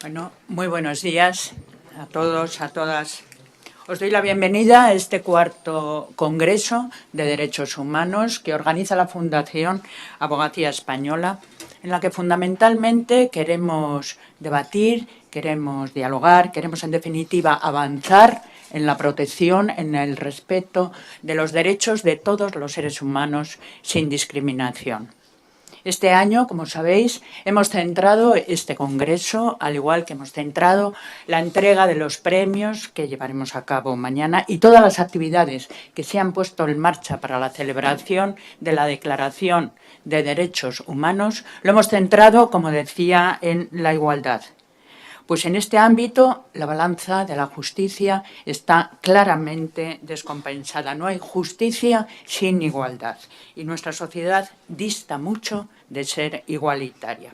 Bueno, muy buenos días a todos, a todas. Os doy la bienvenida a este cuarto Congreso de Derechos Humanos que organiza la Fundación Abogacía Española, en la que fundamentalmente queremos debatir, queremos dialogar, queremos en definitiva avanzar en la protección, en el respeto de los derechos de todos los seres humanos sin discriminación. Este año, como sabéis, hemos centrado este congreso, al igual que hemos centrado la entrega de los premios que llevaremos a cabo mañana y todas las actividades que se han puesto en marcha para la celebración de la Declaración de Derechos Humanos, lo hemos centrado, como decía, en la igualdad. Pues en este ámbito la balanza de la justicia está claramente descompensada. No hay justicia sin igualdad y nuestra sociedad dista mucho de ser igualitaria.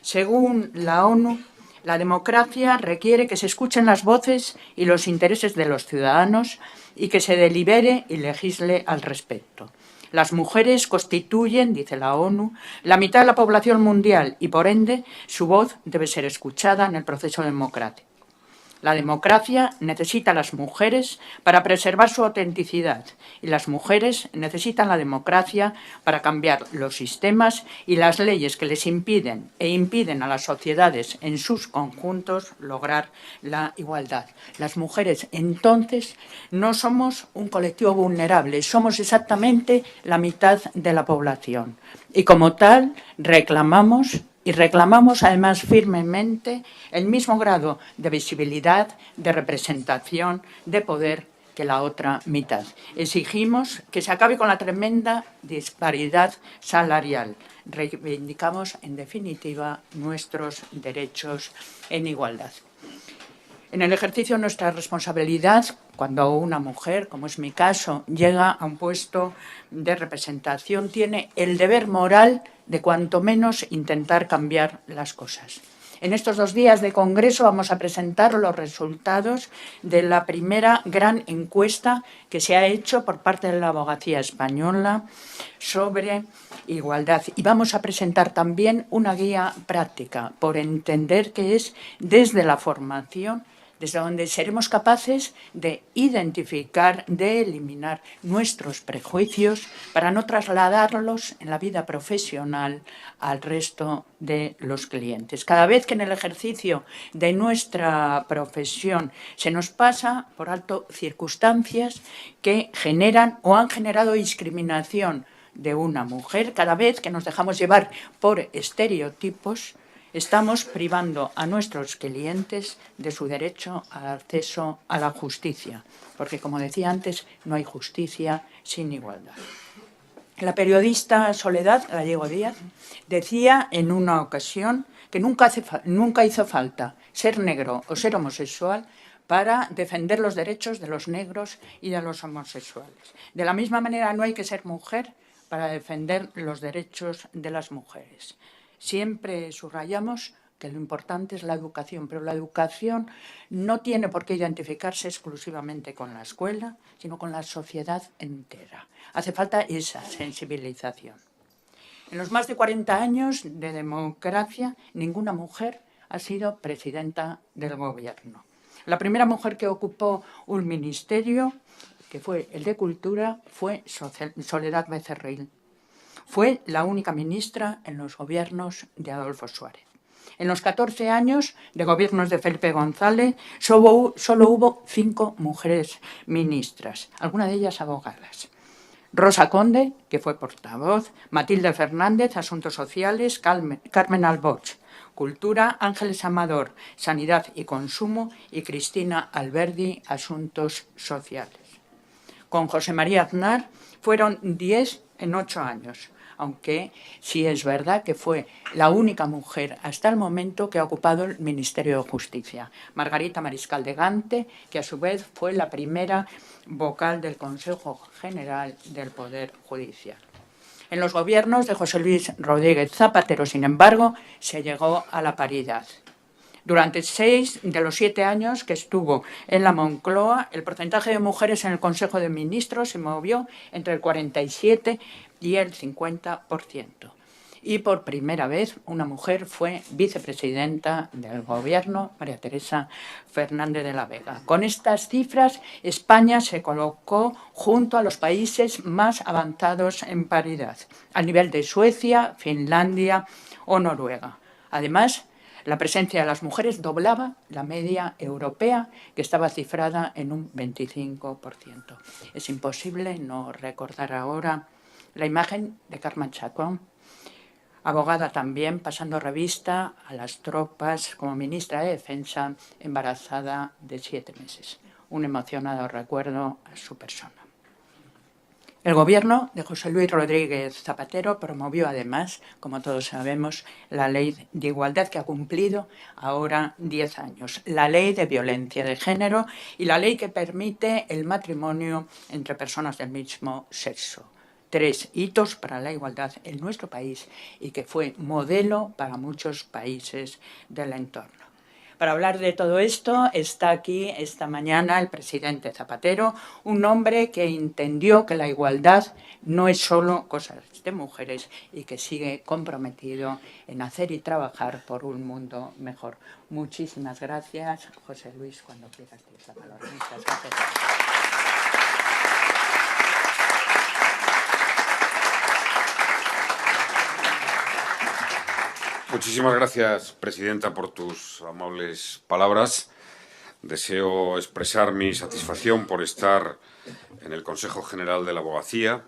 Según la ONU, la democracia requiere que se escuchen las voces y los intereses de los ciudadanos y que se delibere y legisle al respecto. Las mujeres constituyen, dice la ONU, la mitad de la población mundial y, por ende, su voz debe ser escuchada en el proceso democrático. La democracia necesita a las mujeres para preservar su autenticidad y las mujeres necesitan la democracia para cambiar los sistemas y las leyes que les impiden a las sociedades en sus conjuntos lograr la igualdad. Las mujeres, entonces, no somos un colectivo vulnerable, somos exactamente la mitad de la población y, como tal, reclamamos además firmemente el mismo grado de visibilidad, de representación, de poder que la otra mitad. Exigimos que se acabe con la tremenda disparidad salarial. Reivindicamos, en definitiva, nuestros derechos en igualdad. En el ejercicio de nuestra responsabilidad, cuando una mujer, como es mi caso, llega a un puesto de representación, tiene el deber moral de cuanto menos intentar cambiar las cosas. En estos 2 días de congreso vamos a presentar los resultados de la primera gran encuesta que se ha hecho por parte de la Abogacía Española sobre igualdad. Y vamos a presentar también una guía práctica por entender que es desde la formación desde donde seremos capaces de identificar, de eliminar nuestros prejuicios para no trasladarlos en la vida profesional al resto de los clientes. Cada vez que en el ejercicio de nuestra profesión se nos pasa por alto circunstancias que generan o han generado discriminación de una mujer, cada vez que nos dejamos llevar por estereotipos, estamos privando a nuestros clientes de su derecho al acceso a la justicia, porque, como decía antes, no hay justicia sin igualdad. La periodista Soledad Gallego Díaz decía en una ocasión que nunca hizo falta ser negro o ser homosexual para defender los derechos de los negros y de los homosexuales. De la misma manera, no hay que ser mujer para defender los derechos de las mujeres. Siempre subrayamos que lo importante es la educación, pero la educación no tiene por qué identificarse exclusivamente con la escuela, sino con la sociedad entera. Hace falta esa sensibilización. En los más de 40 años de democracia, ninguna mujer ha sido presidenta del gobierno. La primera mujer que ocupó un ministerio, que fue el de Cultura, fue Soledad Becerril. Fue la única ministra en los gobiernos de Adolfo Suárez. En los 14 años de gobiernos de Felipe González solo hubo 5 mujeres ministras, algunas de ellas abogadas. Rosa Conde, que fue portavoz, Matilde Fernández, Asuntos Sociales, Carmen Alboch, Cultura, Ángeles Amador, Sanidad y Consumo, y Cristina Alberdi, Asuntos Sociales. Con José María Aznar fueron 10 en 8 años, aunque sí es verdad que fue la única mujer hasta el momento que ha ocupado el Ministerio de Justicia. Margarita Mariscal de Gante, que a su vez fue la primera vocal del Consejo General del Poder Judicial. En los gobiernos de José Luis Rodríguez Zapatero, sin embargo, se llegó a la paridad. Durante 6 de los 7 años que estuvo en la Moncloa, el porcentaje de mujeres en el Consejo de Ministros se movió entre el 47 y el 50%. y por primera vez una mujer fue vicepresidenta del gobierno, María Teresa Fernández de la Vega. Con estas cifras, España se colocó junto a los países más avanzados en paridad, al nivel de Suecia, Finlandia o Noruega. Además, la presencia de las mujeres doblaba la media europea, que estaba cifrada en un 25%. Es imposible no recordar ahora la imagen de Carmen Chacón, abogada también, pasando revista a las tropas como ministra de Defensa, embarazada de 7 meses. Un emocionado recuerdo a su persona. El gobierno de José Luis Rodríguez Zapatero promovió además, como todos sabemos, la Ley de Igualdad, que ha cumplido ahora 10 años, la Ley de Violencia de Género y la ley que permite el matrimonio entre personas del mismo sexo. 3 hitos para la igualdad en nuestro país y que fue modelo para muchos países del entorno. Para hablar de todo esto está aquí esta mañana el presidente Zapatero, un hombre que entendió que la igualdad no es solo cosa de mujeres y que sigue comprometido en hacer y trabajar por un mundo mejor. Muchísimas gracias, José Luis, cuando quieras tienes la palabra. Muchas gracias. Muchísimas gracias, presidenta, por tus amables palabras. Deseo expresar mi satisfacción por estar en el Consejo General de la Abogacía,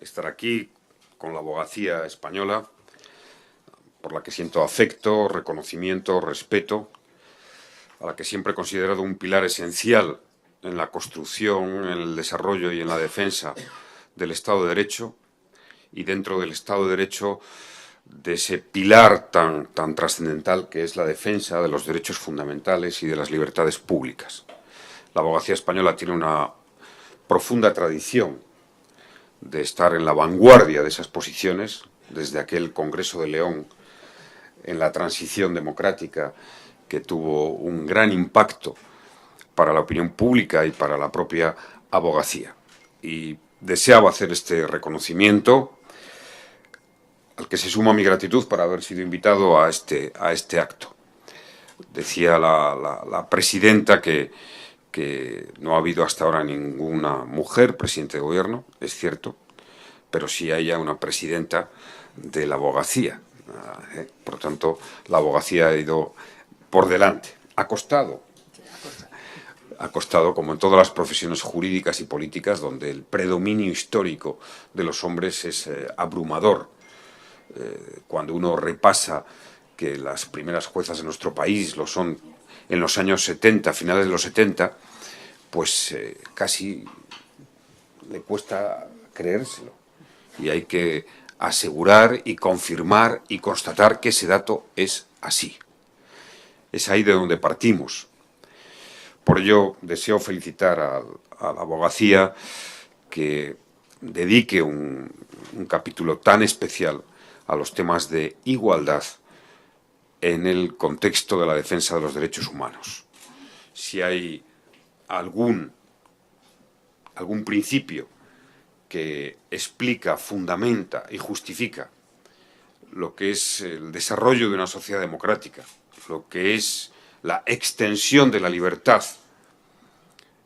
estar aquí con la abogacía española, por la que siento afecto, reconocimiento, respeto, a la que siempre he considerado un pilar esencial en la construcción, en el desarrollo y en la defensa del Estado de Derecho, y dentro del Estado de Derecho de ese pilar tan trascendental que es la defensa de los derechos fundamentales y de las libertades públicas. La abogacía española tiene una profunda tradición de estar en la vanguardia de esas posiciones, desde aquel Congreso de León en la transición democrática que tuvo un gran impacto para la opinión pública y para la propia abogacía. Y deseaba hacer este reconocimiento, al que se suma mi gratitud por haber sido invitado a este acto. Decía la presidenta que no ha habido hasta ahora ninguna mujer presidente de gobierno, es cierto, pero sí hay ya una presidenta de la abogacía. Por lo tanto, la abogacía ha ido por delante. Ha costado, como en todas las profesiones jurídicas y políticas, donde el predominio histórico de los hombres es abrumador. Cuando uno repasa que las primeras juezas de nuestro país lo son en los años 70, finales de los 70, pues casi le cuesta creérselo. Y hay que asegurar y confirmar y constatar que ese dato es así. Es ahí de donde partimos. Por ello, deseo felicitar a la abogacía que dedique un capítulo tan especial a los temas de igualdad en el contexto de la defensa de los derechos humanos. Si hay algún principio que explica, fundamenta y justifica lo que es el desarrollo de una sociedad democrática, lo que es la extensión de la libertad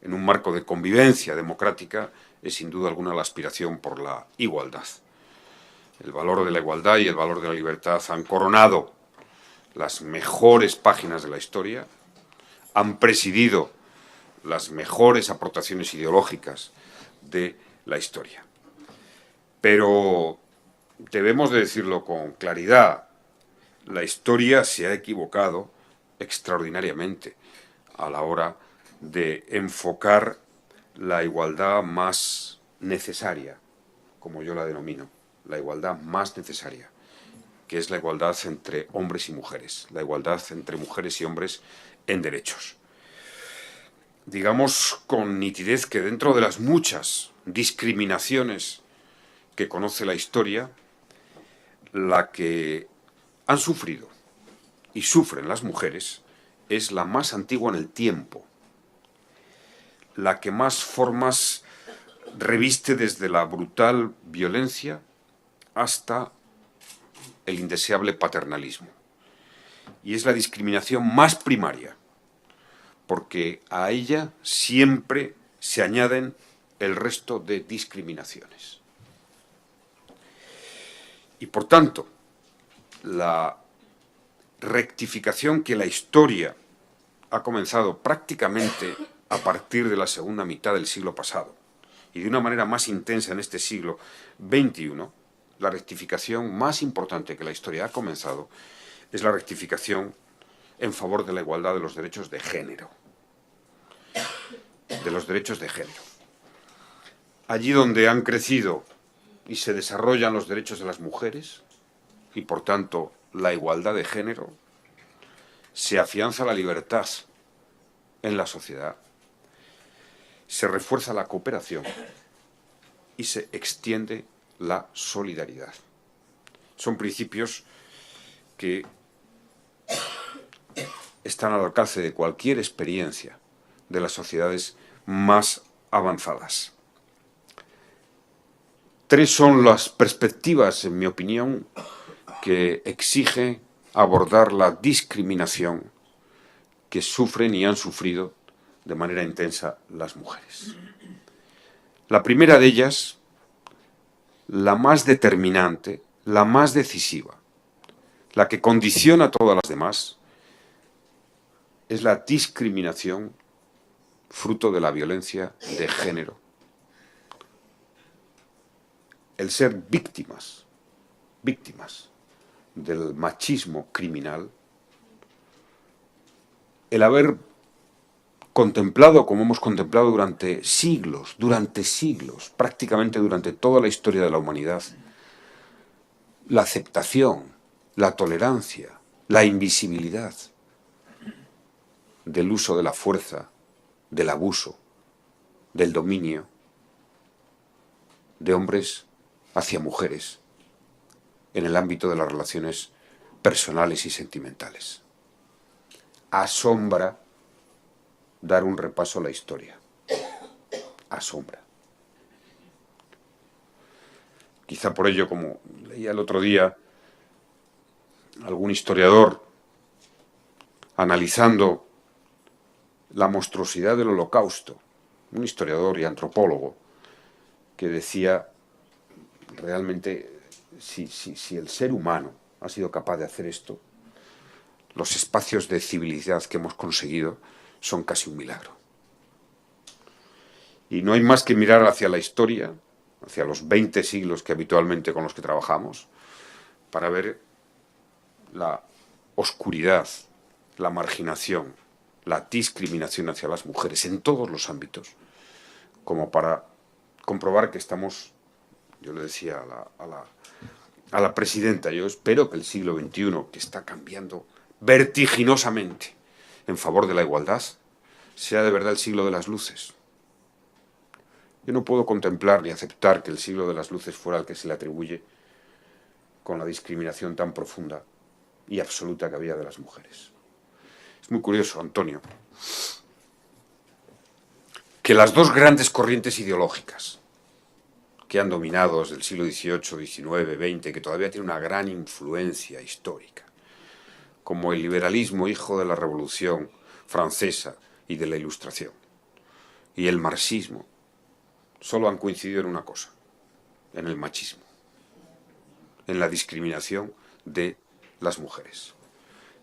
en un marco de convivencia democrática, es sin duda alguna la aspiración por la igualdad. El valor de la igualdad y el valor de la libertad han coronado las mejores páginas de la historia, han presidido las mejores aportaciones ideológicas de la historia. Pero debemos de decirlo con claridad, la historia se ha equivocado extraordinariamente a la hora de enfocar la igualdad más necesaria, como yo la denomino, la igualdad más necesaria, que es la igualdad entre hombres y mujeres, la igualdad entre mujeres y hombres en derechos. Digamos con nitidez que dentro de las muchas discriminaciones que conoce la historia, la que han sufrido y sufren las mujeres es la más antigua en el tiempo, la que más formas reviste desde la brutal violencia hasta el indeseable paternalismo. Y es la discriminación más primaria, porque a ella siempre se añaden el resto de discriminaciones. Y por tanto, la rectificación que la historia ha comenzado prácticamente a partir de la segunda mitad del siglo pasado y de una manera más intensa en este siglo XXI, la rectificación más importante que la historia ha comenzado es la rectificación en favor de la igualdad de los derechos de género. De los derechos de género. Allí donde han crecido y se desarrollan los derechos de las mujeres y, por tanto, la igualdad de género, se afianza la libertad en la sociedad, se refuerza la cooperación y se extiende la solidaridad. Son principios que están al alcance de cualquier experiencia de las sociedades más avanzadas. Tres son las perspectivas, en mi opinión, que exige abordar la discriminación que sufren y han sufrido de manera intensa las mujeres. La primera de ellas, la más determinante, la más decisiva, la que condiciona a todas las demás, es la discriminación fruto de la violencia de género. El ser víctimas del machismo criminal, el haber contemplado, como hemos contemplado durante siglos, prácticamente durante toda la historia de la humanidad, la aceptación, la tolerancia, la invisibilidad del uso de la fuerza, del abuso, del dominio de hombres hacia mujeres en el ámbito de las relaciones personales y sentimentales. Asombra dar un repaso a la historia. Asombra. Quizá por ello, como leía el otro día, algún historiador analizando la monstruosidad del Holocausto, un historiador y antropólogo, que decía realmente si el ser humano ha sido capaz de hacer esto, los espacios de civilidad que hemos conseguido son casi un milagro. Y no hay más que mirar hacia la historia, hacia los 20 siglos que habitualmente con los que trabajamos, para ver la oscuridad, la marginación, la discriminación hacia las mujeres en todos los ámbitos, como para comprobar que estamos, yo le decía a la presidenta, yo espero que el siglo XXI, que está cambiando vertiginosamente en favor de la igualdad, sea de verdad el siglo de las luces. Yo no puedo contemplar ni aceptar que el siglo de las luces fuera el que se le atribuye con la discriminación tan profunda y absoluta que había de las mujeres. Es muy curioso, Antonio, que las dos grandes corrientes ideológicas que han dominado desde el siglo XVIII, XIX, XX, que todavía tienen una gran influencia histórica, como el liberalismo hijo de la Revolución Francesa y de la Ilustración, y el marxismo, solo han coincidido en una cosa, en el machismo, en la discriminación de las mujeres.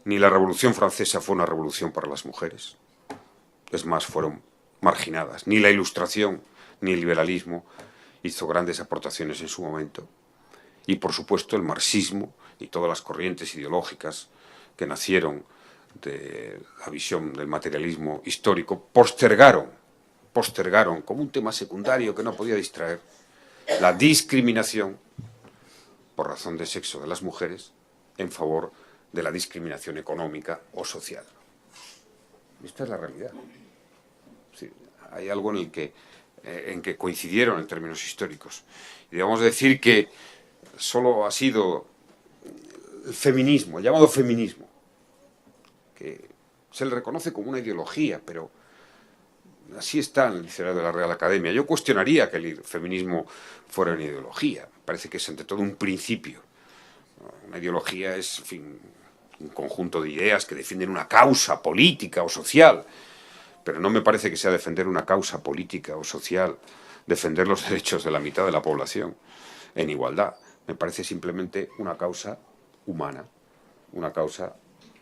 Ni la Revolución Francesa fue una revolución para las mujeres, es más, fueron marginadas. Ni la Ilustración ni el liberalismo hizo grandes aportaciones en su momento. Y, por supuesto, el marxismo y todas las corrientes ideológicas que nacieron de la visión del materialismo histórico postergaron como un tema secundario que no podía distraer la discriminación por razón de sexo de las mujeres en favor de la discriminación económica o social. Esta es la realidad. Sí, hay algo en que coincidieron en términos históricos. Y debemos decir que solo ha sido el feminismo, el llamado feminismo, que se le reconoce como una ideología, pero así está en el diccionario de la Real Academia. Yo cuestionaría que el feminismo fuera una ideología. Parece que es ante todo un principio Una ideología es, en fin, un conjunto de ideas que defienden una causa política o social, pero no me parece que sea defender una causa política o social, defender los derechos de la mitad de la población en igualdad. Me parece simplemente una causa humana, una causa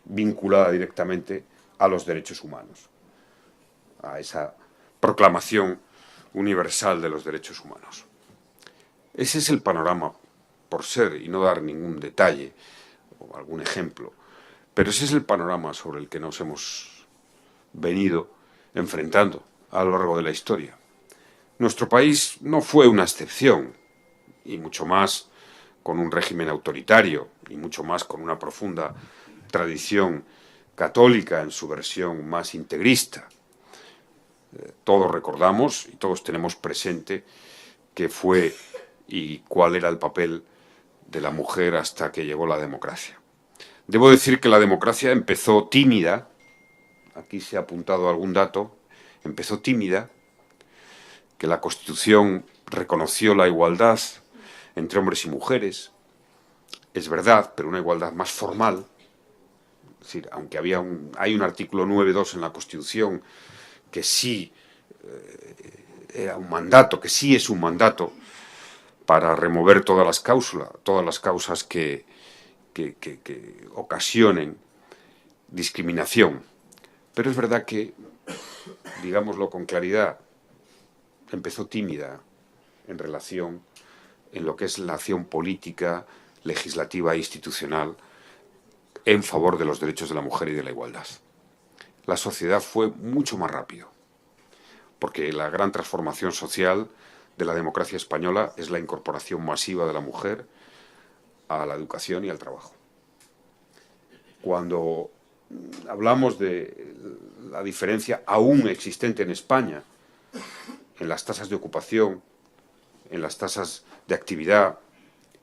vinculada directamente a los derechos humanos, a esa proclamación universal de los derechos humanos. Ese es el panorama, por ser y no dar ningún detalle o algún ejemplo, pero ese es el panorama sobre el que nos hemos venido enfrentando a lo largo de la historia. Nuestro país no fue una excepción, y mucho más con un régimen autoritario, y mucho más con una profunda tradición católica en su versión más integrista. Todos recordamos y todos tenemos presente qué fue y cuál era el papel de la mujer hasta que llegó la democracia. Debo decir que la democracia empezó tímida, aquí se ha apuntado algún dato, empezó tímida, que la Constitución reconoció la igualdad entre hombres y mujeres, es verdad, pero una igualdad más formal. Es decir, aunque hay un artículo 9.2 en la Constitución que sí era un mandato, que sí es un mandato para remover todas las causas que ocasionen discriminación. Pero es verdad que, digámoslo con claridad, empezó tímida en relación en lo que es la acción política, legislativa e institucional en favor de los derechos de la mujer y de la igualdad. La sociedad fue mucho más rápido, porque la gran transformación social de la democracia española es la incorporación masiva de la mujer a la educación y al trabajo. Cuando hablamos de la diferencia aún existente en España en las tasas de ocupación, en las tasas de actividad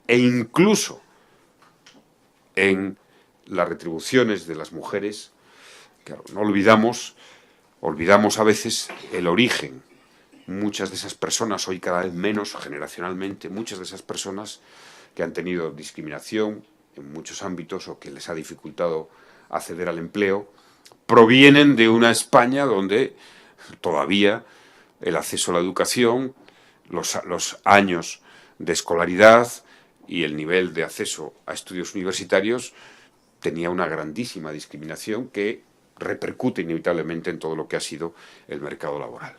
e incluso en las retribuciones de las mujeres, claro, no olvidamos a veces el origen. Muchas de esas personas, hoy cada vez menos generacionalmente, muchas de esas personas que han tenido discriminación en muchos ámbitos o que les ha dificultado acceder al empleo, provienen de una España donde todavía el acceso a la educación, los años de escolaridad y el nivel de acceso a estudios universitarios tenía una grandísima discriminación que repercute inevitablemente en todo lo que ha sido el mercado laboral.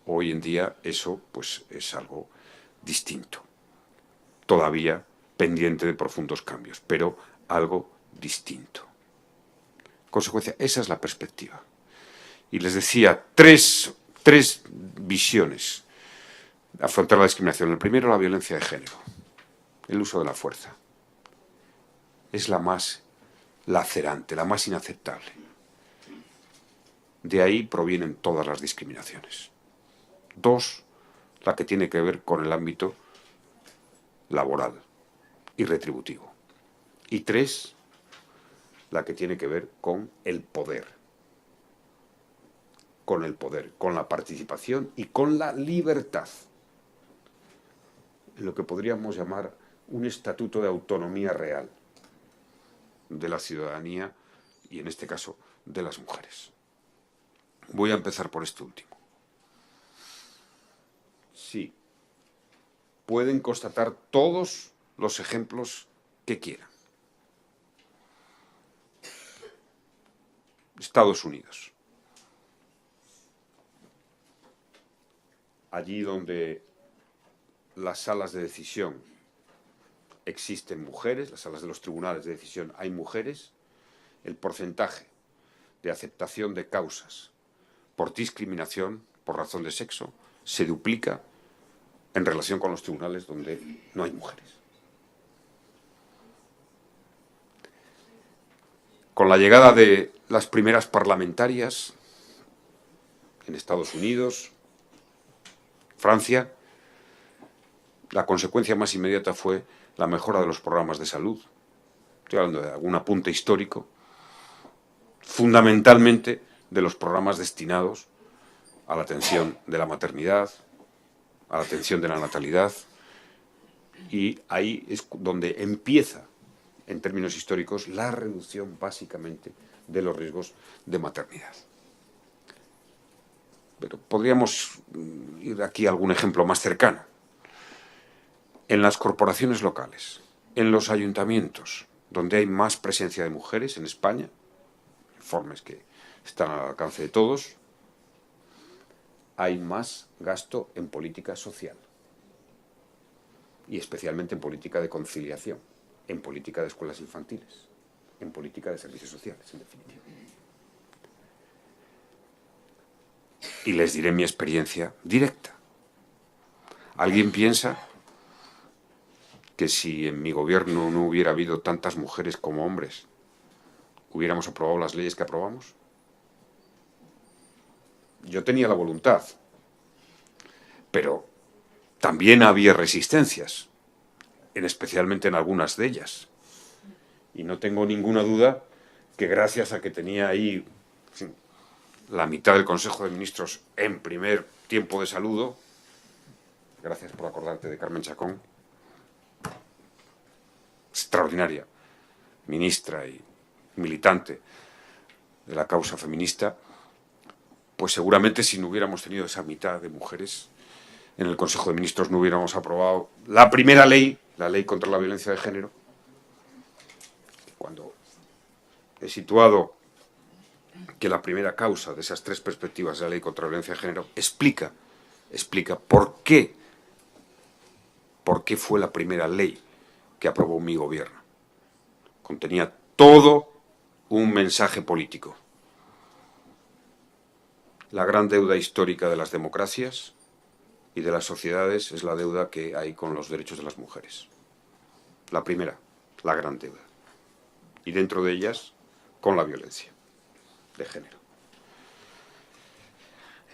Hoy en día eso pues es algo distinto, todavía pendiente de profundos cambios, pero algo distinto. En consecuencia, esa es la perspectiva. Y les decía, tres visiones de afrontar la discriminación. El primero, la violencia de género, el uso de la fuerza. Es la más lacerante, la más inaceptable. De ahí provienen todas las discriminaciones. Dos, la que tiene que ver con el ámbito laboral y retributivo. Y tres, la que tiene que ver con el poder. Con la participación y con la libertad. En lo que podríamos llamar un estatuto de autonomía real de la ciudadanía y, en este caso, de las mujeres. Voy a empezar por este último. Sí, pueden constatar todos los ejemplos que quieran. Estados Unidos. Allí donde las salas de decisión existen mujeres, las salas de los tribunales de decisión hay mujeres, el porcentaje de aceptación de causas por discriminación, por razón de sexo, se duplica en relación con los tribunales donde no hay mujeres. Con la llegada de las primeras parlamentarias en Estados Unidos, Francia, la consecuencia más inmediata fue la mejora de los programas de salud. Estoy hablando de algún apunte histórico, fundamentalmente de los programas destinados a la atención de la maternidad, a la atención de la natalidad, y ahí es donde empieza en términos históricos, la reducción básicamente de los riesgos de maternidad. Pero podríamos ir aquí a algún ejemplo más cercano. En las corporaciones locales, en los ayuntamientos, donde hay más presencia de mujeres en España, informes que están al alcance de todos, hay más gasto en política social y especialmente en política de conciliación, en política de escuelas infantiles, en política de servicios sociales, en definitiva. Y les diré mi experiencia directa. ¿Alguien piensa que si en mi gobierno no hubiera habido tantas mujeres como hombres, hubiéramos aprobado las leyes que aprobamos? Yo tenía la voluntad, pero también había resistencias, especialmente en algunas de ellas. Y no tengo ninguna duda que gracias a que tenía ahí la mitad del Consejo de Ministros en primer tiempo de saludo, gracias por acordarte de Carmen Chacón, extraordinaria ministra y militante de la causa feminista, pues seguramente si no hubiéramos tenido esa mitad de mujeres en el Consejo de Ministros no hubiéramos aprobado la primera ley, la ley contra la violencia de género. Cuando he situado que la primera causa de esas tres perspectivas de la ley contra la violencia de género explica por qué fue la primera ley que aprobó mi gobierno. Contenía todo un mensaje político. La gran deuda histórica de las democracias y de las sociedades es la deuda que hay con los derechos de las mujeres. La primera, la gran deuda. Y dentro de ellas, con la violencia de género.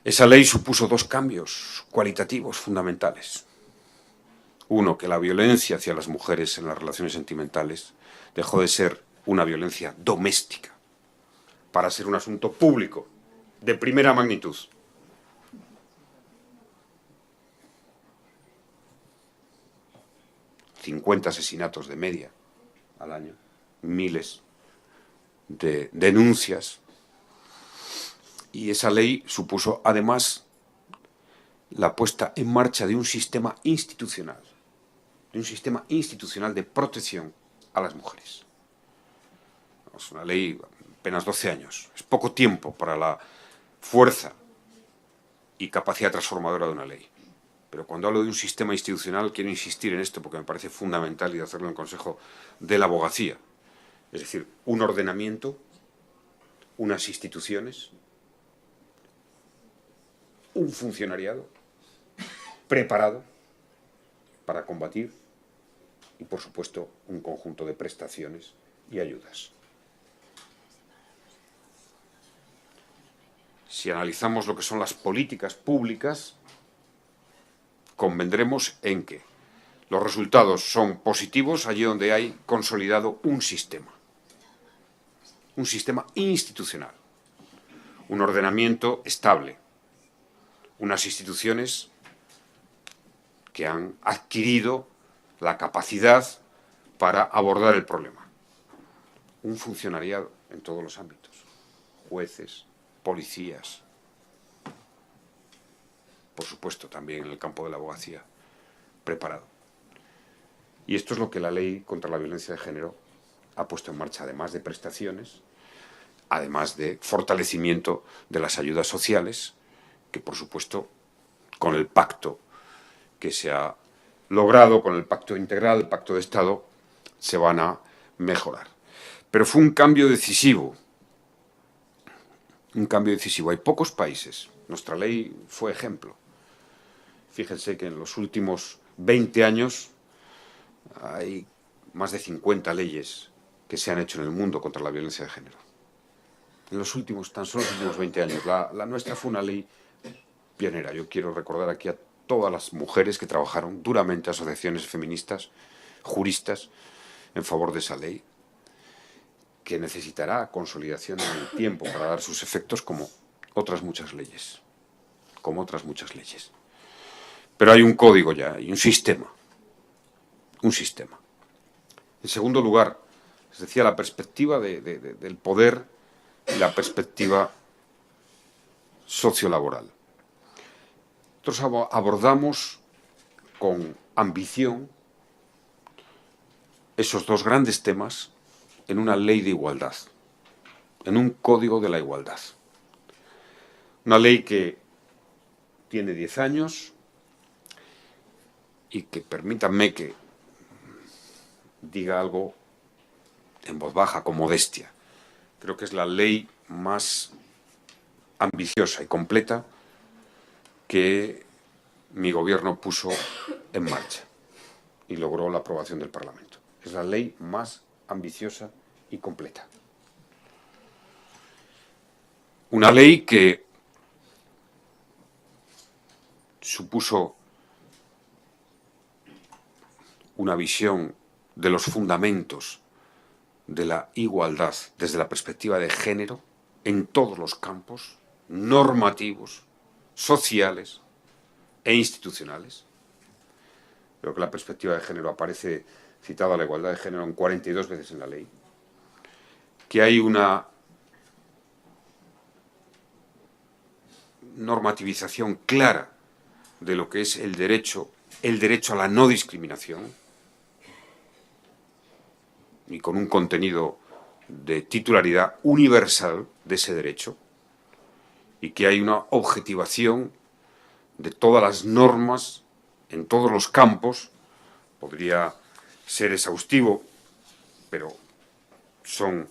Esa ley supuso dos cambios cualitativos fundamentales. Uno, que la violencia hacia las mujeres en las relaciones sentimentales dejó de ser una violencia doméstica para ser un asunto público de primera magnitud. ...50 asesinatos de media al año, miles de denuncias. Y esa ley supuso, además, la puesta en marcha de un sistema institucional de protección a las mujeres. Es una ley apenas 12 años. Es poco tiempo para la fuerza y capacidad transformadora de una ley. Pero cuando hablo de un sistema institucional, quiero insistir en esto porque me parece fundamental y hacerlo en el Consejo de la Abogacía. Es decir, un ordenamiento, unas instituciones, un funcionariado preparado para combatir y, por supuesto, un conjunto de prestaciones y ayudas. Si analizamos lo que son las políticas públicas, convendremos en que los resultados son positivos allí donde hay consolidado un sistema institucional, un ordenamiento estable, unas instituciones que han adquirido la capacidad para abordar el problema, un funcionariado en todos los ámbitos, jueces, policías, por supuesto también en el campo de la abogacía, preparado. Y esto es lo que la ley contra la violencia de género ha puesto en marcha, además de prestaciones, además de fortalecimiento de las ayudas sociales, que por supuesto con el pacto que se ha logrado, con el pacto integral, el pacto de Estado, se van a mejorar. Pero fue un cambio decisivo. Un cambio decisivo. Hay pocos países. Nuestra ley fue ejemplo. Fíjense que en los últimos 20 años hay más de 50 leyes que se han hecho en el mundo contra la violencia de género. En los últimos, tan solo los últimos 20 años. La nuestra fue una ley pionera. Yo quiero recordar aquí a todas las mujeres que trabajaron duramente, asociaciones feministas, juristas, en favor de esa ley, que necesitará consolidación en el tiempo para dar sus efectos como otras muchas leyes. Pero hay un código ya, hay un sistema. En segundo lugar, Les decía, la perspectiva del poder y la perspectiva sociolaboral. Nosotros abordamos con ambición esos dos grandes temas en una ley de igualdad, en un código de la igualdad. Una ley que tiene 10 años y que, permítanme que diga algo en voz baja, con modestia, creo que es la ley más ambiciosa y completa que mi gobierno puso en marcha y logró la aprobación del Parlamento. Es la ley más ambiciosa y completa. Una ley que supuso una visión de los fundamentos de la igualdad desde la perspectiva de género en todos los campos normativos, sociales e institucionales. Creo que la perspectiva de género aparece citada, la igualdad de género, en 42 veces en la ley. Que hay una normativización clara de lo que es el derecho a la no discriminación, y con un contenido de titularidad universal de ese derecho, y que hay una objetivación de todas las normas en todos los campos. Podría ser exhaustivo, pero son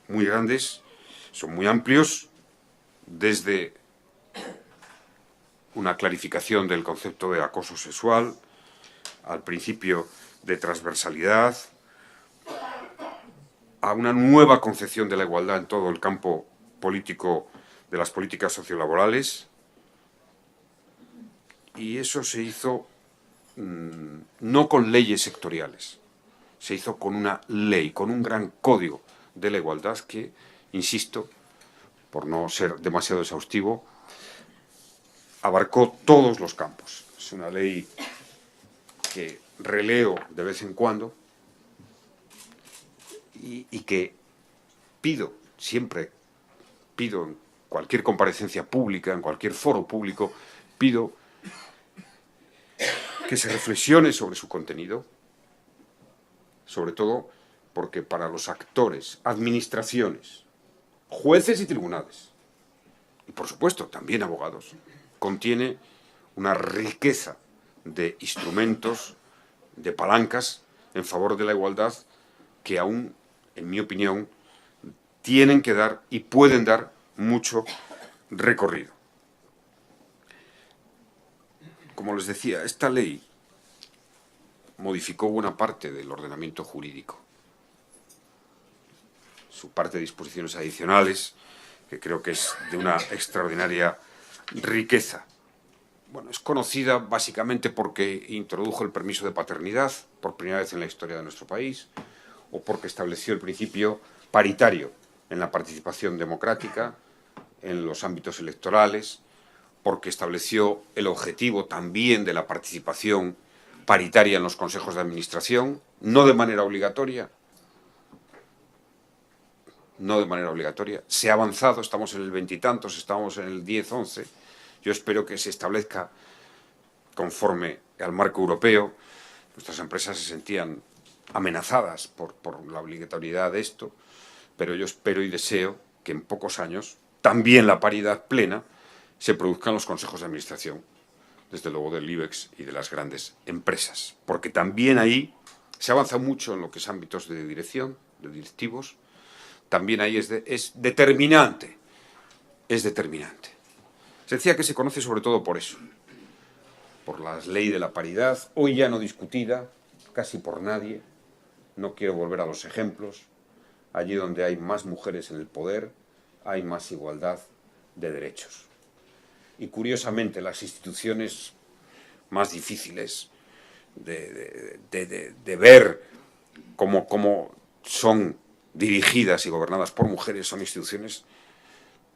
muy grandes, son muy amplios, desde una clarificación del concepto de acoso sexual, al principio de transversalidad, a una nueva concepción de la igualdad en todo el campo político de las políticas sociolaborales, y eso se hizo no con leyes sectoriales, se hizo con una ley, con un gran código de la igualdad que, insisto, por no ser demasiado exhaustivo, abarcó todos los campos. Es una ley que releo de vez en cuando y que siempre pido en cualquier comparecencia pública, en cualquier foro público, pido que se reflexione sobre su contenido, sobre todo porque para los actores, administraciones, jueces y tribunales, y por supuesto también abogados, contiene una riqueza de instrumentos, de palancas en favor de la igualdad que aún, en mi opinión, tienen que dar y pueden dar mucho recorrido. Como les decía, esta ley modificó buena parte del ordenamiento jurídico. Su parte de disposiciones adicionales, que creo que es de una extraordinaria riqueza. Bueno, es conocida básicamente porque introdujo el permiso de paternidad por primera vez en la historia de nuestro país, o porque estableció el principio paritario en la participación democrática, en los ámbitos electorales, porque estableció el objetivo también de la participación paritaria en los consejos de administración, no de manera obligatoria. Se ha avanzado, estamos en el 20 y tantos, estamos en el 10, 11. Yo espero que se establezca conforme al marco europeo. Nuestras empresas se sentían amenazadas por la obligatoriedad de esto, pero yo espero y deseo que en pocos años también la paridad plena se produzca en los consejos de administración, desde luego del IBEX y de las grandes empresas, porque también ahí se avanza mucho en lo que es ámbitos de dirección, de directivos. También ahí es determinante. Se decía que se conoce sobre todo por eso, por la ley de la paridad, hoy ya no discutida casi por nadie. No quiero volver a los ejemplos. Allí donde hay más mujeres en el poder, hay más igualdad de derechos. Y curiosamente, las instituciones más difíciles de ver cómo son dirigidas y gobernadas por mujeres son instituciones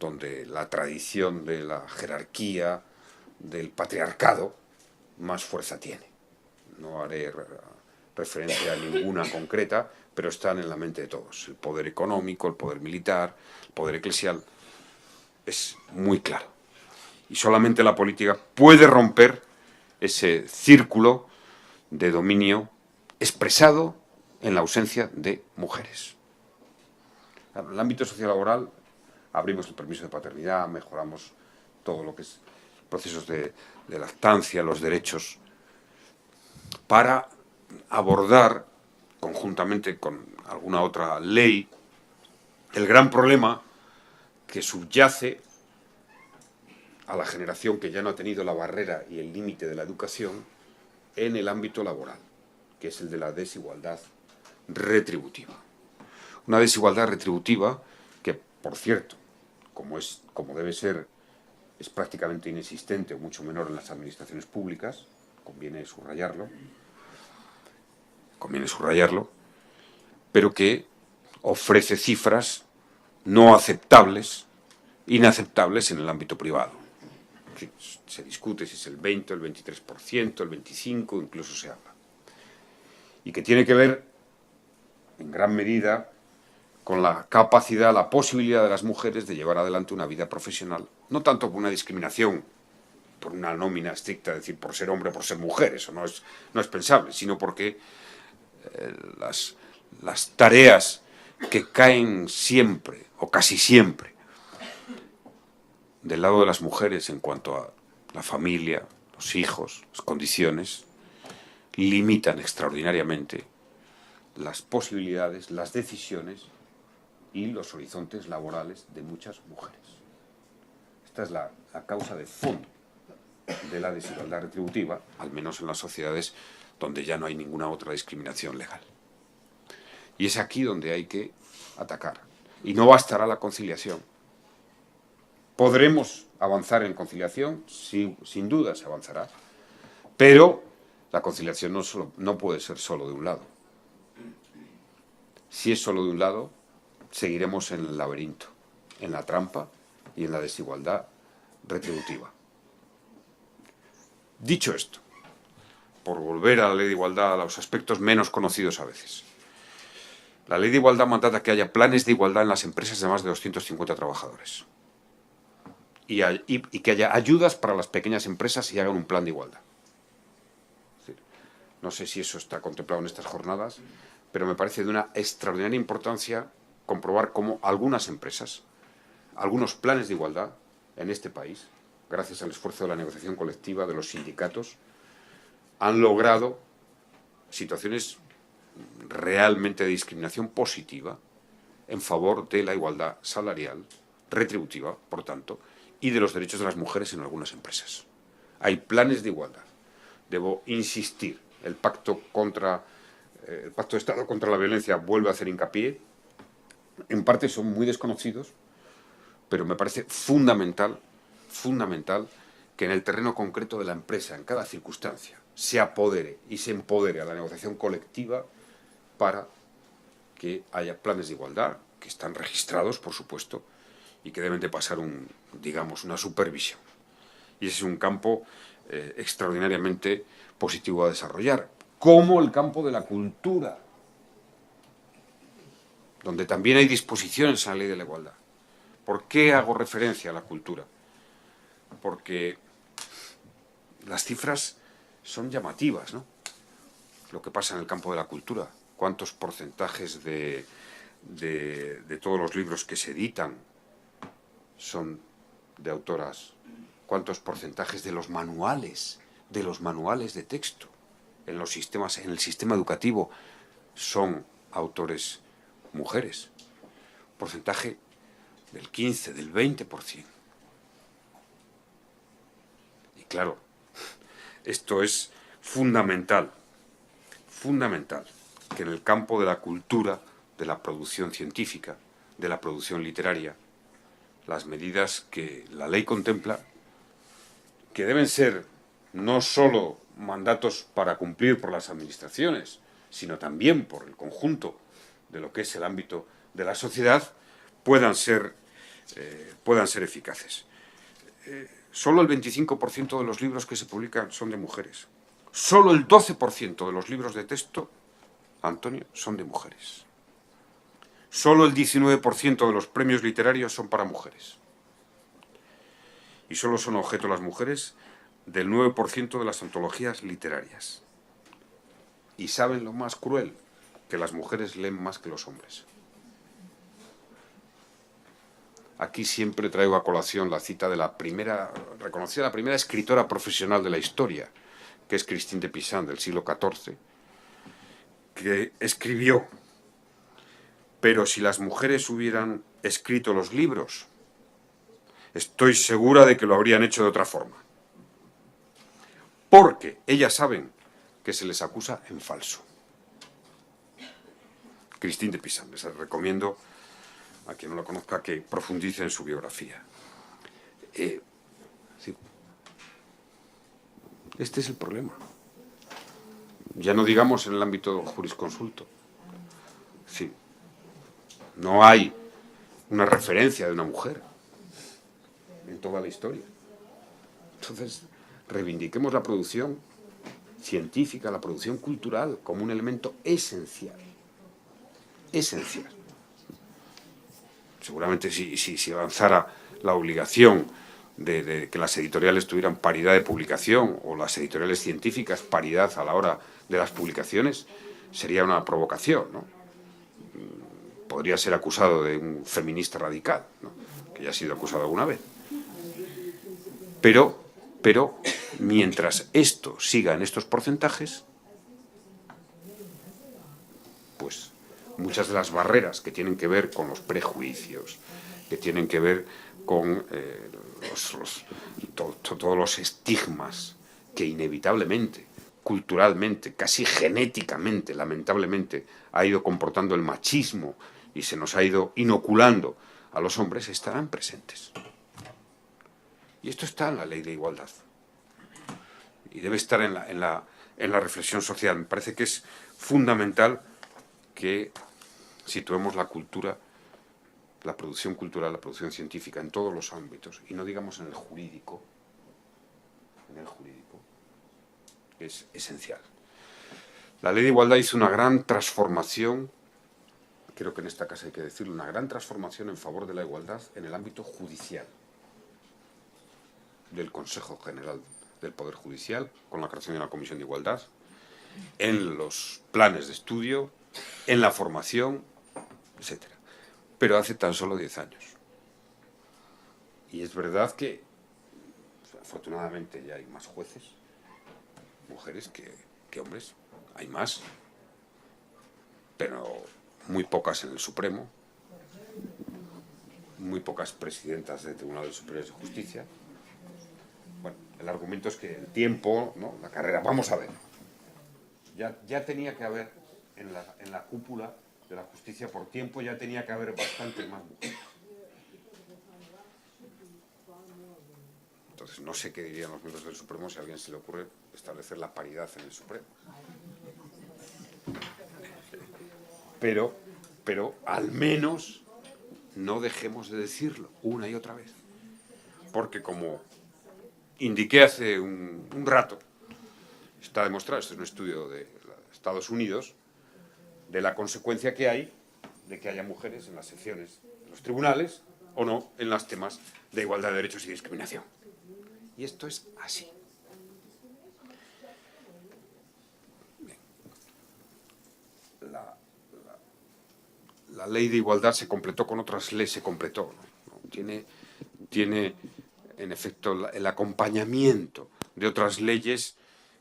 donde la tradición de la jerarquía, del patriarcado, más fuerza tiene. No haré referencia a ninguna concreta, pero están en la mente de todos. El poder económico, el poder militar, el poder eclesial, es muy claro. Y solamente la política puede romper ese círculo de dominio expresado en la ausencia de mujeres. En el ámbito sociolaboral abrimos el permiso de paternidad, mejoramos todo lo que es procesos de lactancia, los derechos, para abordar, conjuntamente con alguna otra ley, el gran problema que subyace a la generación que ya no ha tenido la barrera y el límite de la educación en el ámbito laboral, que es el de la desigualdad retributiva. Una desigualdad retributiva que, por cierto, como debe ser, es prácticamente inexistente o mucho menor en las administraciones públicas, conviene subrayarlo, pero que ofrece cifras no aceptables, inaceptables en el ámbito privado. Se discute si es el 20, el 23%, el 25%, incluso se habla. Y que tiene que ver, en gran medida, con la capacidad, la posibilidad de las mujeres de llevar adelante una vida profesional, no tanto por una discriminación, por una nómina estricta, es decir, por ser hombre o por ser mujer, eso no es pensable, sino porque las tareas que caen siempre, o casi siempre, del lado de las mujeres en cuanto a la familia, los hijos, las condiciones, limitan extraordinariamente las posibilidades, las decisiones y los horizontes laborales de muchas mujeres. Esta es la causa de fondo de la desigualdad retributiva, al menos en las sociedades donde ya no hay ninguna otra discriminación legal. Y es aquí donde hay que atacar. Y no bastará la conciliación. Podremos avanzar en conciliación, sí, sin duda se avanzará, pero la conciliación no puede ser solo de un lado. Si es solo de un lado, seguiremos en el laberinto, en la trampa y en la desigualdad retributiva. Dicho esto, por volver a la ley de igualdad, a los aspectos menos conocidos a veces, la ley de igualdad mandata que haya planes de igualdad en las empresas de más de 250 trabajadores y que haya ayudas para las pequeñas empresas y hagan un plan de igualdad. Es decir, no sé si eso está contemplado en estas jornadas, pero me parece de una extraordinaria importancia comprobar cómo algunas empresas, algunos planes de igualdad en este país, gracias al esfuerzo de la negociación colectiva de los sindicatos, han logrado situaciones realmente de discriminación positiva en favor de la igualdad salarial, retributiva, por tanto, y de los derechos de las mujeres en algunas empresas. Hay planes de igualdad. Debo insistir, el Pacto de Estado contra la Violencia vuelve a hacer hincapié. En parte son muy desconocidos, pero me parece fundamental que en el terreno concreto de la empresa, en cada circunstancia, se apodere y se empodere a la negociación colectiva para que haya planes de igualdad, que están registrados, por supuesto, y que deben de pasar una supervisión. Y ese es un campo extraordinariamente positivo a desarrollar, como el campo de la cultura, donde también hay disposiciones en la ley de la igualdad. ¿Por qué hago referencia a la cultura? Porque las cifras son llamativas, ¿no? Lo que pasa en el campo de la cultura. ¿Cuántos porcentajes de todos los libros que se editan son de autoras? ¿Cuántos porcentajes de los manuales de texto en el sistema educativo son autores mujeres? Porcentaje del 15, del 20%. Y claro, esto es fundamental que en el campo de la cultura, de la producción científica, de la producción literaria, las medidas que la ley contempla, que deben ser no solo mandatos para cumplir por las administraciones, sino también por el conjunto de lo que es el ámbito de la sociedad, puedan ser eficaces. Solo el 25% de los libros que se publican son de mujeres. Solo el 12% de los libros de texto Antonio, son de mujeres. Solo el 19% de los premios literarios son para mujeres. Y solo son objeto las mujeres del 9% de las antologías literarias. Y saben lo más cruel, que las mujeres leen más que los hombres. Aquí siempre traigo a colación la cita de la primera, reconocida la primera escritora profesional de la historia, que es Christine de Pizan, del siglo XIV, que escribió: pero si las mujeres hubieran escrito los libros, estoy segura de que lo habrían hecho de otra forma. Porque ellas saben que se les acusa en falso. Christine de Pizan, les recomiendo a quien no la conozca que profundice en su biografía. Sí. Este es el problema. Ya no digamos en el ámbito jurisconsulto. Sí. No hay una referencia de una mujer en toda la historia. Entonces, reivindiquemos la producción científica, la producción cultural, como un elemento esencial. Esencial. Seguramente si avanzara la obligación de que las editoriales tuvieran paridad de publicación, o las editoriales científicas paridad a la hora de las publicaciones, sería una provocación, ¿no? Podría ser acusado de un feminista radical, ¿no? Que ya ha sido acusado alguna vez. Pero mientras esto siga en estos porcentajes, pues muchas de las barreras que tienen que ver con los prejuicios, que tienen que ver con todos los estigmas que inevitablemente, culturalmente, casi genéticamente, lamentablemente, ha ido comportando el machismo y se nos ha ido inoculando a los hombres, estarán presentes. Y esto está en la ley de igualdad. Y debe estar en la reflexión social. Me parece que es fundamental que situemos la cultura, la producción cultural, la producción científica en todos los ámbitos, y no digamos en el jurídico. En el jurídico es esencial. La ley de igualdad hizo una gran transformación, creo que en esta casa hay que decirlo, una gran transformación en favor de la igualdad en el ámbito judicial, del Consejo General del Poder Judicial, con la creación de una Comisión de Igualdad, en los planes de estudio, en la formación, etc. Pero hace tan solo 10 años. Y es verdad que, afortunadamente, ya hay más jueces, mujeres que hombres. Hay más, pero muy pocas en el Supremo, muy pocas presidentas de Tribunales Superiores de Justicia. Bueno, el argumento es que el tiempo, ¿no?, la carrera. Vamos a ver. Ya tenía que haber en la cúpula de la justicia, por tiempo, ya tenía que haber bastante más mujeres. Entonces, no sé qué dirían los miembros del Supremo si a alguien se le ocurre establecer la paridad en el Supremo. Pero al menos no dejemos de decirlo una y otra vez. Porque, como indiqué hace un rato, está demostrado, este es un estudio de Estados Unidos, de la consecuencia que hay de que haya mujeres en las secciones de los tribunales o no en los temas de igualdad de derechos y discriminación. Y esto es así. Bien. La ley de igualdad se completó con otras leyes, ¿no? Tiene en efecto el acompañamiento de otras leyes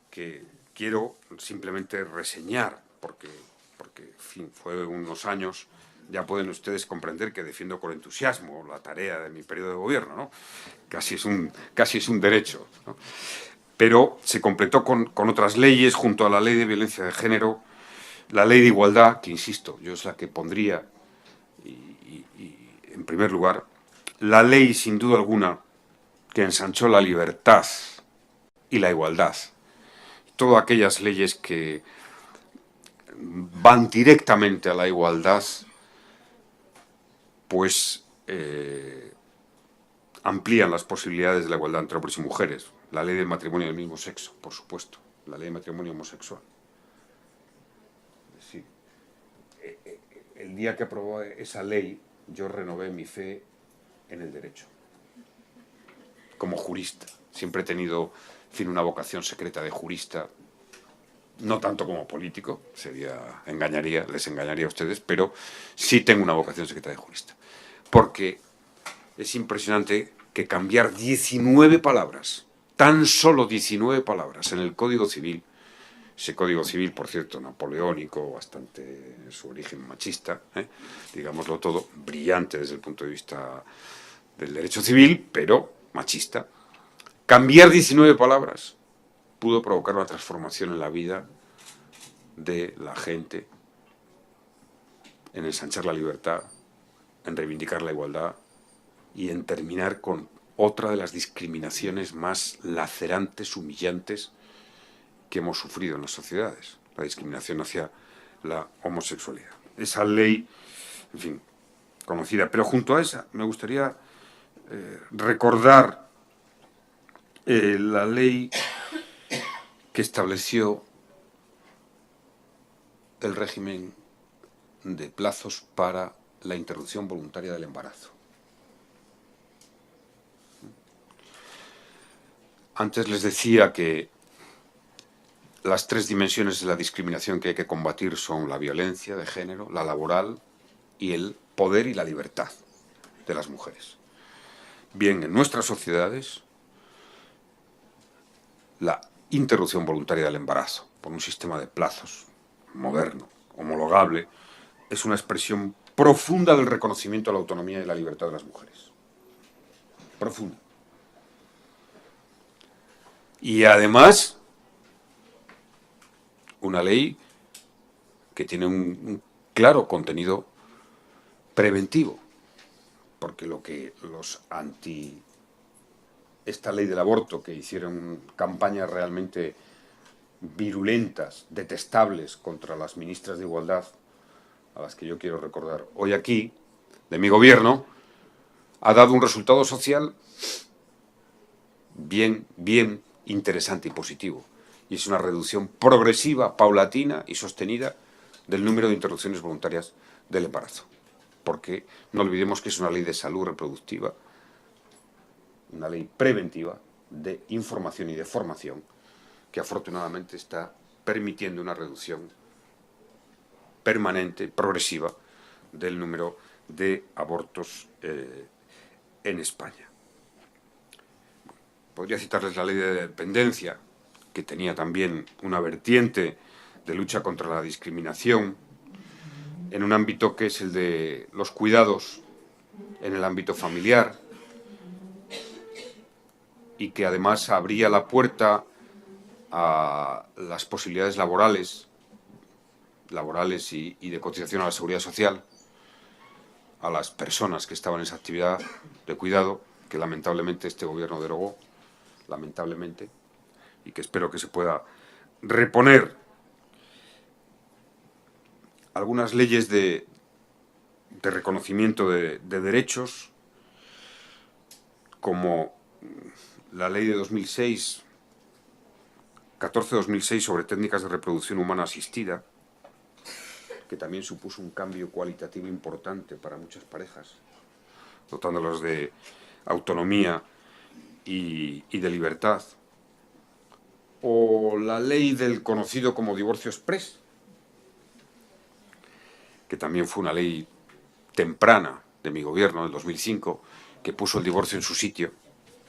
que quiero simplemente reseñar, porque en fin, fue unos años. Ya pueden ustedes comprender que defiendo con entusiasmo la tarea de mi periodo de gobierno, ¿no? Casi es un derecho, ¿no? Pero se completó con otras leyes, junto a la ley de violencia de género, la ley de igualdad, que insisto, yo es la que pondría en primer lugar, la ley, sin duda alguna, que ensanchó la libertad y la igualdad. Todas aquellas leyes que van directamente a la igualdad, pues amplían las posibilidades de la igualdad entre hombres y mujeres. La ley del matrimonio del mismo sexo, por supuesto, la ley de matrimonio homosexual. Sí. día que aprobó esa ley, yo renové mi fe en el derecho. Como jurista. Siempre he tenido, en fin, una vocación secreta de jurista, no tanto como político, les engañaría a ustedes, pero sí tengo una vocación secreta de jurista. Porque es impresionante que cambiar 19 palabras, tan solo 19 palabras en el Código Civil, ese Código Civil, por cierto, napoleónico, bastante en su origen machista, digámoslo todo, brillante desde el punto de vista del derecho civil, pero machista. Cambiar 19 palabras pudo provocar una transformación en la vida de la gente, en ensanchar la libertad, en reivindicar la igualdad y en terminar con otra de las discriminaciones más lacerantes, humillantes que hemos sufrido en las sociedades, la discriminación hacia la homosexualidad. Esa ley, en fin, conocida. Pero junto a esa me gustaría recordar la ley que estableció el régimen de plazos para la interrupción voluntaria del embarazo. Antes les decía que las tres dimensiones de la discriminación que hay que combatir son la violencia de género, la laboral y el poder y la libertad de las mujeres. Bien, en nuestras sociedades, la interrupción voluntaria del embarazo por un sistema de plazos moderno, homologable, es una expresión profunda del reconocimiento a la autonomía y la libertad de las mujeres. Profunda. Y además, una ley que tiene un claro contenido preventivo, porque lo que los esta ley del aborto, que hicieron campañas realmente virulentas, detestables contra las ministras de Igualdad, a las que yo quiero recordar hoy aquí, de mi gobierno, ha dado un resultado social bien interesante y positivo. Y es una reducción progresiva, paulatina y sostenida del número de interrupciones voluntarias del embarazo. Porque no olvidemos que es una ley de salud reproductiva, una ley preventiva de información y de formación que afortunadamente está permitiendo una reducción permanente, progresiva, del número de abortos en España. Podría citarles la ley de dependencia, que tenía también una vertiente de lucha contra la discriminación en un ámbito que es el de los cuidados en el ámbito familiar, y que además abría la puerta a las posibilidades laborales y de cotización a la seguridad social a las personas que estaban en esa actividad de cuidado, que lamentablemente este gobierno derogó, lamentablemente, y que espero que se pueda reponer. Algunas leyes de reconocimiento de derechos, como la ley de 2006, 14-2006 sobre técnicas de reproducción humana asistida, que también supuso un cambio cualitativo importante para muchas parejas, dotándolas de autonomía y de libertad. O la ley del conocido como divorcio exprés, que también fue una ley temprana de mi gobierno, del 2005, que puso el divorcio en su sitio,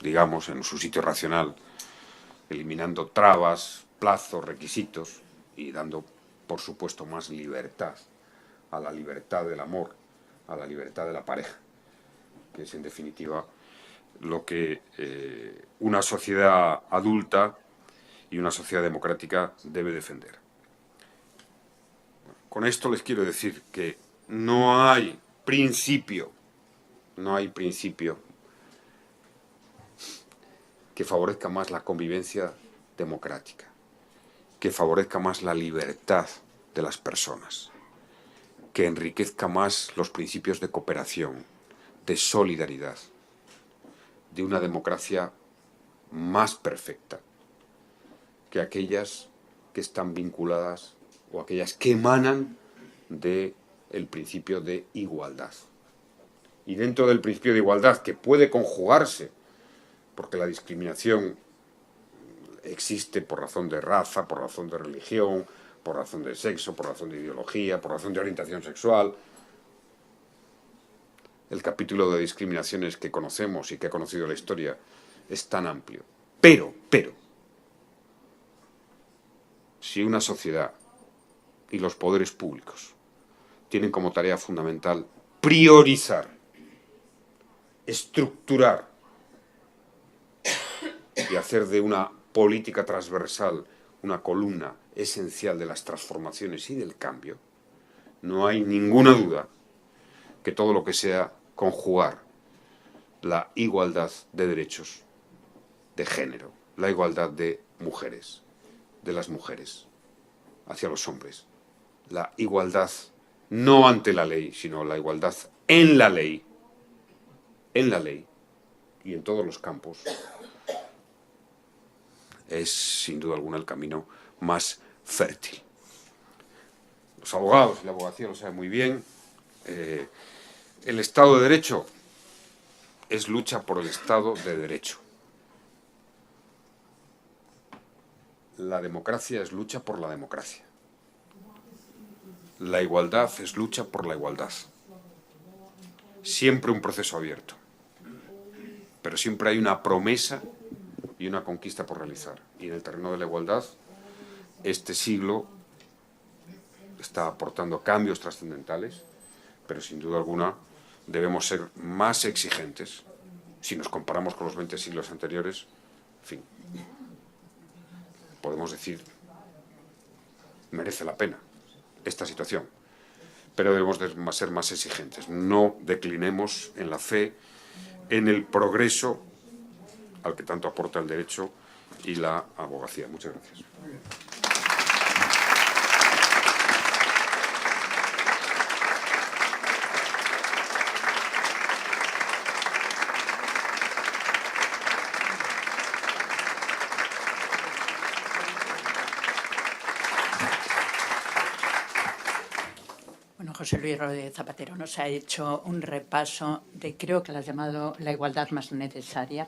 digamos, en su sitio racional, eliminando trabas, plazos, requisitos y dando, por supuesto, más libertad a la libertad del amor, a la libertad de la pareja, que es en definitiva lo que una sociedad adulta y una sociedad democrática debe defender. Con esto les quiero decir que no hay principio que favorezca más la convivencia democrática, que favorezca más la libertad de las personas, que enriquezca más los principios de cooperación, de solidaridad, de una democracia más perfecta que aquellas que están vinculadas o aquellas que emanan de el principio de igualdad. Y dentro del principio de igualdad, que puede conjugarse, porque la discriminación existe por razón de raza, por razón de religión, por razón de sexo, por razón de ideología, por razón de orientación sexual. El capítulo de discriminaciones que conocemos y que ha conocido la historia es tan amplio. Pero, si una sociedad y los poderes públicos tienen como tarea fundamental priorizar, estructurar y hacer de una política transversal una columna esencial de las transformaciones y del cambio, no hay ninguna duda que todo lo que sea conjugar la igualdad de derechos de género, la igualdad de mujeres, de las mujeres hacia los hombres, la igualdad no ante la ley, sino la igualdad en la ley y en todos los campos, es sin duda alguna el camino más fértil. Los abogados y la abogacía lo saben muy bien. El Estado de Derecho es lucha por el Estado de Derecho. La democracia es lucha por la democracia. La igualdad es lucha por la igualdad. Siempre un proceso abierto. Pero siempre hay una promesa y una conquista por realizar. Y en el terreno de la igualdad, este siglo está aportando cambios trascendentales, pero sin duda alguna debemos ser más exigentes. Si nos comparamos con los 20 siglos anteriores, en fin, podemos decir, merece la pena esta situación, pero debemos de ser más exigentes. No declinemos en la fe, en el progreso al que tanto aporta el derecho y la abogacía. Muchas gracias. Bueno, José Luis Rodríguez Zapatero nos ha hecho un repaso de, creo que lo has llamado, la igualdad más necesaria,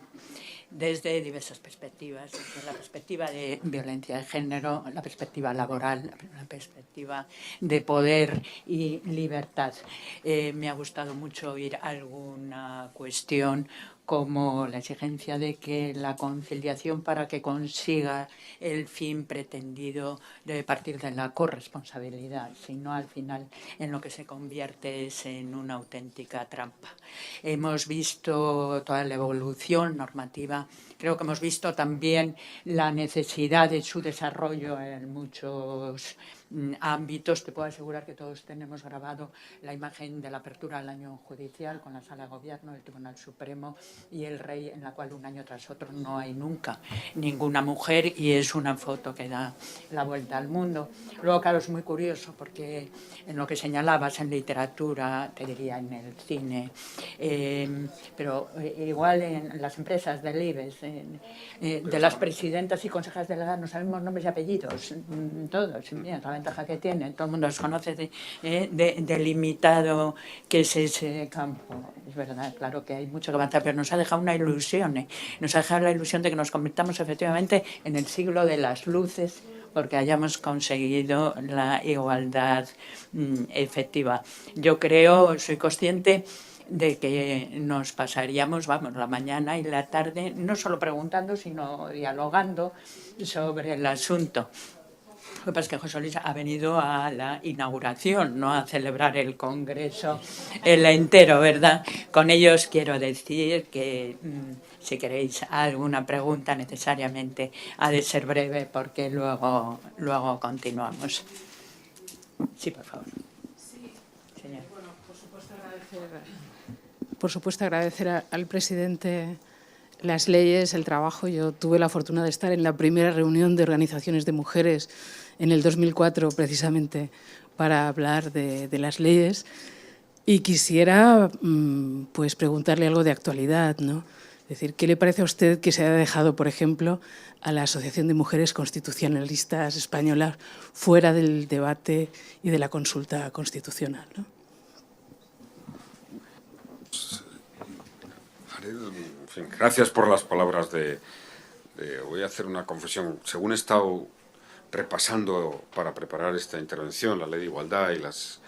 desde diversas perspectivas, desde la perspectiva de violencia de género, la perspectiva laboral, la perspectiva de poder y libertad. Me ha gustado mucho oír alguna cuestión como la exigencia de que la conciliación, para que consiga el fin pretendido, debe partir de la corresponsabilidad, sino al final en lo que se convierte es en una auténtica trampa. Hemos visto toda la evolución normativa, creo que hemos visto también la necesidad de su desarrollo en muchos ámbitos. Te puedo asegurar que todos tenemos grabado la imagen de la apertura del año judicial con la Sala de Gobierno, el Tribunal Supremo y el Rey, en la cual un año tras otro no hay nunca ninguna mujer y es una foto que da la vuelta al mundo. Luego, claro, es muy curioso porque en lo que señalabas en literatura, te diría en el cine, pero igual en las empresas del IBEX, de las presidentas y consejeras delegadas no sabemos nombres y apellidos, todos. Mira, la ventaja que tienen, todo el mundo los conoce del limitado que es ese campo. Es verdad, claro que hay mucho que avanzar, pero nos ha dejado una ilusión, nos ha dejado la ilusión de que nos convirtamos efectivamente en el siglo de las luces, porque hayamos conseguido la igualdad efectiva. Yo creo, soy consciente de que nos pasaríamos, vamos, la mañana y la tarde, no solo preguntando, sino dialogando sobre el asunto. Lo que pasa es que José Luis ha venido a la inauguración, no a celebrar el Congreso el entero, ¿verdad? Con ellos quiero decir que si queréis alguna pregunta necesariamente ha de ser breve porque luego continuamos. Sí, por favor. Sí. Señor. Bueno, por supuesto agradecer al presidente las leyes, el trabajo. Yo tuve la fortuna de estar en la primera reunión de organizaciones de mujeres en el 2004, precisamente, para hablar de las leyes. Y quisiera pues preguntarle algo de actualidad, ¿no? decir, ¿qué le parece a usted que se haya dejado, por ejemplo, a la Asociación de Mujeres Constitucionalistas Españolas fuera del debate y de la consulta constitucional, ¿no? En fin, gracias por las palabras voy a hacer una confesión. Según he estado repasando para preparar esta intervención la Ley de Igualdad y las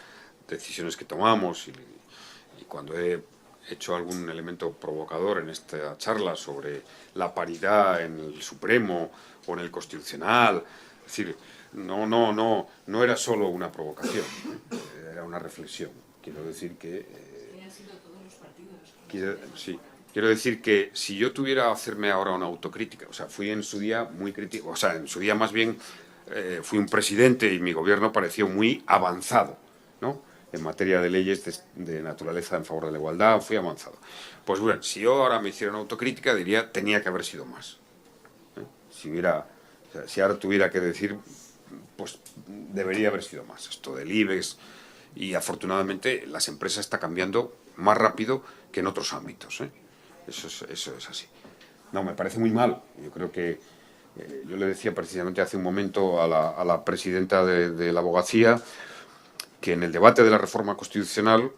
decisiones que tomamos y cuando he hecho algún elemento provocador en esta charla sobre la paridad en el Supremo o en el Constitucional, es decir, no era solo una provocación, era una reflexión. Quiero decir que quiero decir que si yo tuviera que hacerme ahora una autocrítica, o sea, fui en su día muy crítico, o sea, en su día más bien fui un presidente y mi gobierno pareció muy avanzado, ¿no? En materia de leyes de naturaleza en favor de la igualdad, fui avanzado. Pues bueno, si yo ahora me hiciera una autocrítica, diría, tenía que haber sido más. Si ahora tuviera que decir, pues debería haber sido más. Esto del IBEX, y afortunadamente las empresas están cambiando más rápido que en otros ámbitos, ¿eh? Eso es así. No, me parece muy mal. Yo creo que, yo le decía precisamente hace un momento a la presidenta de la abogacía que en el debate de la reforma constitucional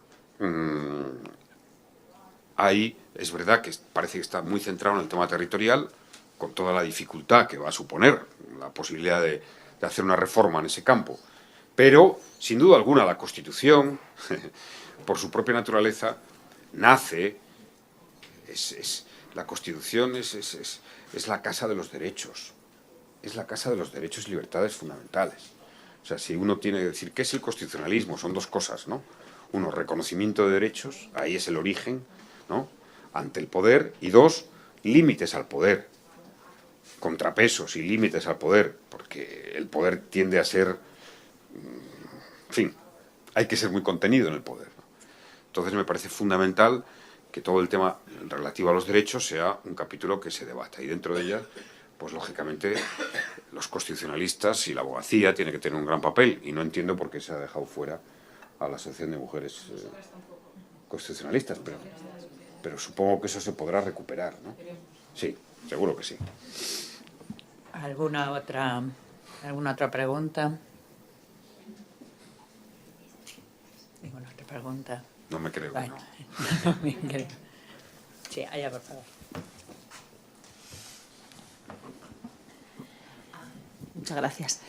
ahí es verdad que parece que está muy centrado en el tema territorial, con toda la dificultad que va a suponer la posibilidad de hacer una reforma en ese campo. Pero, sin duda alguna, la Constitución, por su propia naturaleza, nace, la Constitución es la casa de los derechos, es la casa de los derechos y libertades fundamentales. O sea, si uno tiene que decir, ¿qué es el constitucionalismo? Son dos cosas, ¿no? Uno, reconocimiento de derechos, ahí es el origen, ¿no?, ante el poder, y dos, límites al poder, contrapesos y límites al poder, porque el poder tiende a ser, en fin, hay que ser muy contenido en el poder, ¿no? Entonces me parece fundamental que todo el tema relativo a los derechos sea un capítulo que se debata, y dentro de ella, pues lógicamente los constitucionalistas y la abogacía tienen que tener un gran papel, y no entiendo por qué se ha dejado fuera a la Asociación de Mujeres Constitucionalistas, pero supongo que eso se podrá recuperar, ¿no? Sí, seguro que sí. ¿Alguna otra pregunta? ¿Ninguna otra pregunta? No me creo. Bueno, No. no me creo. Sí, allá, por favor. Muchas gracias.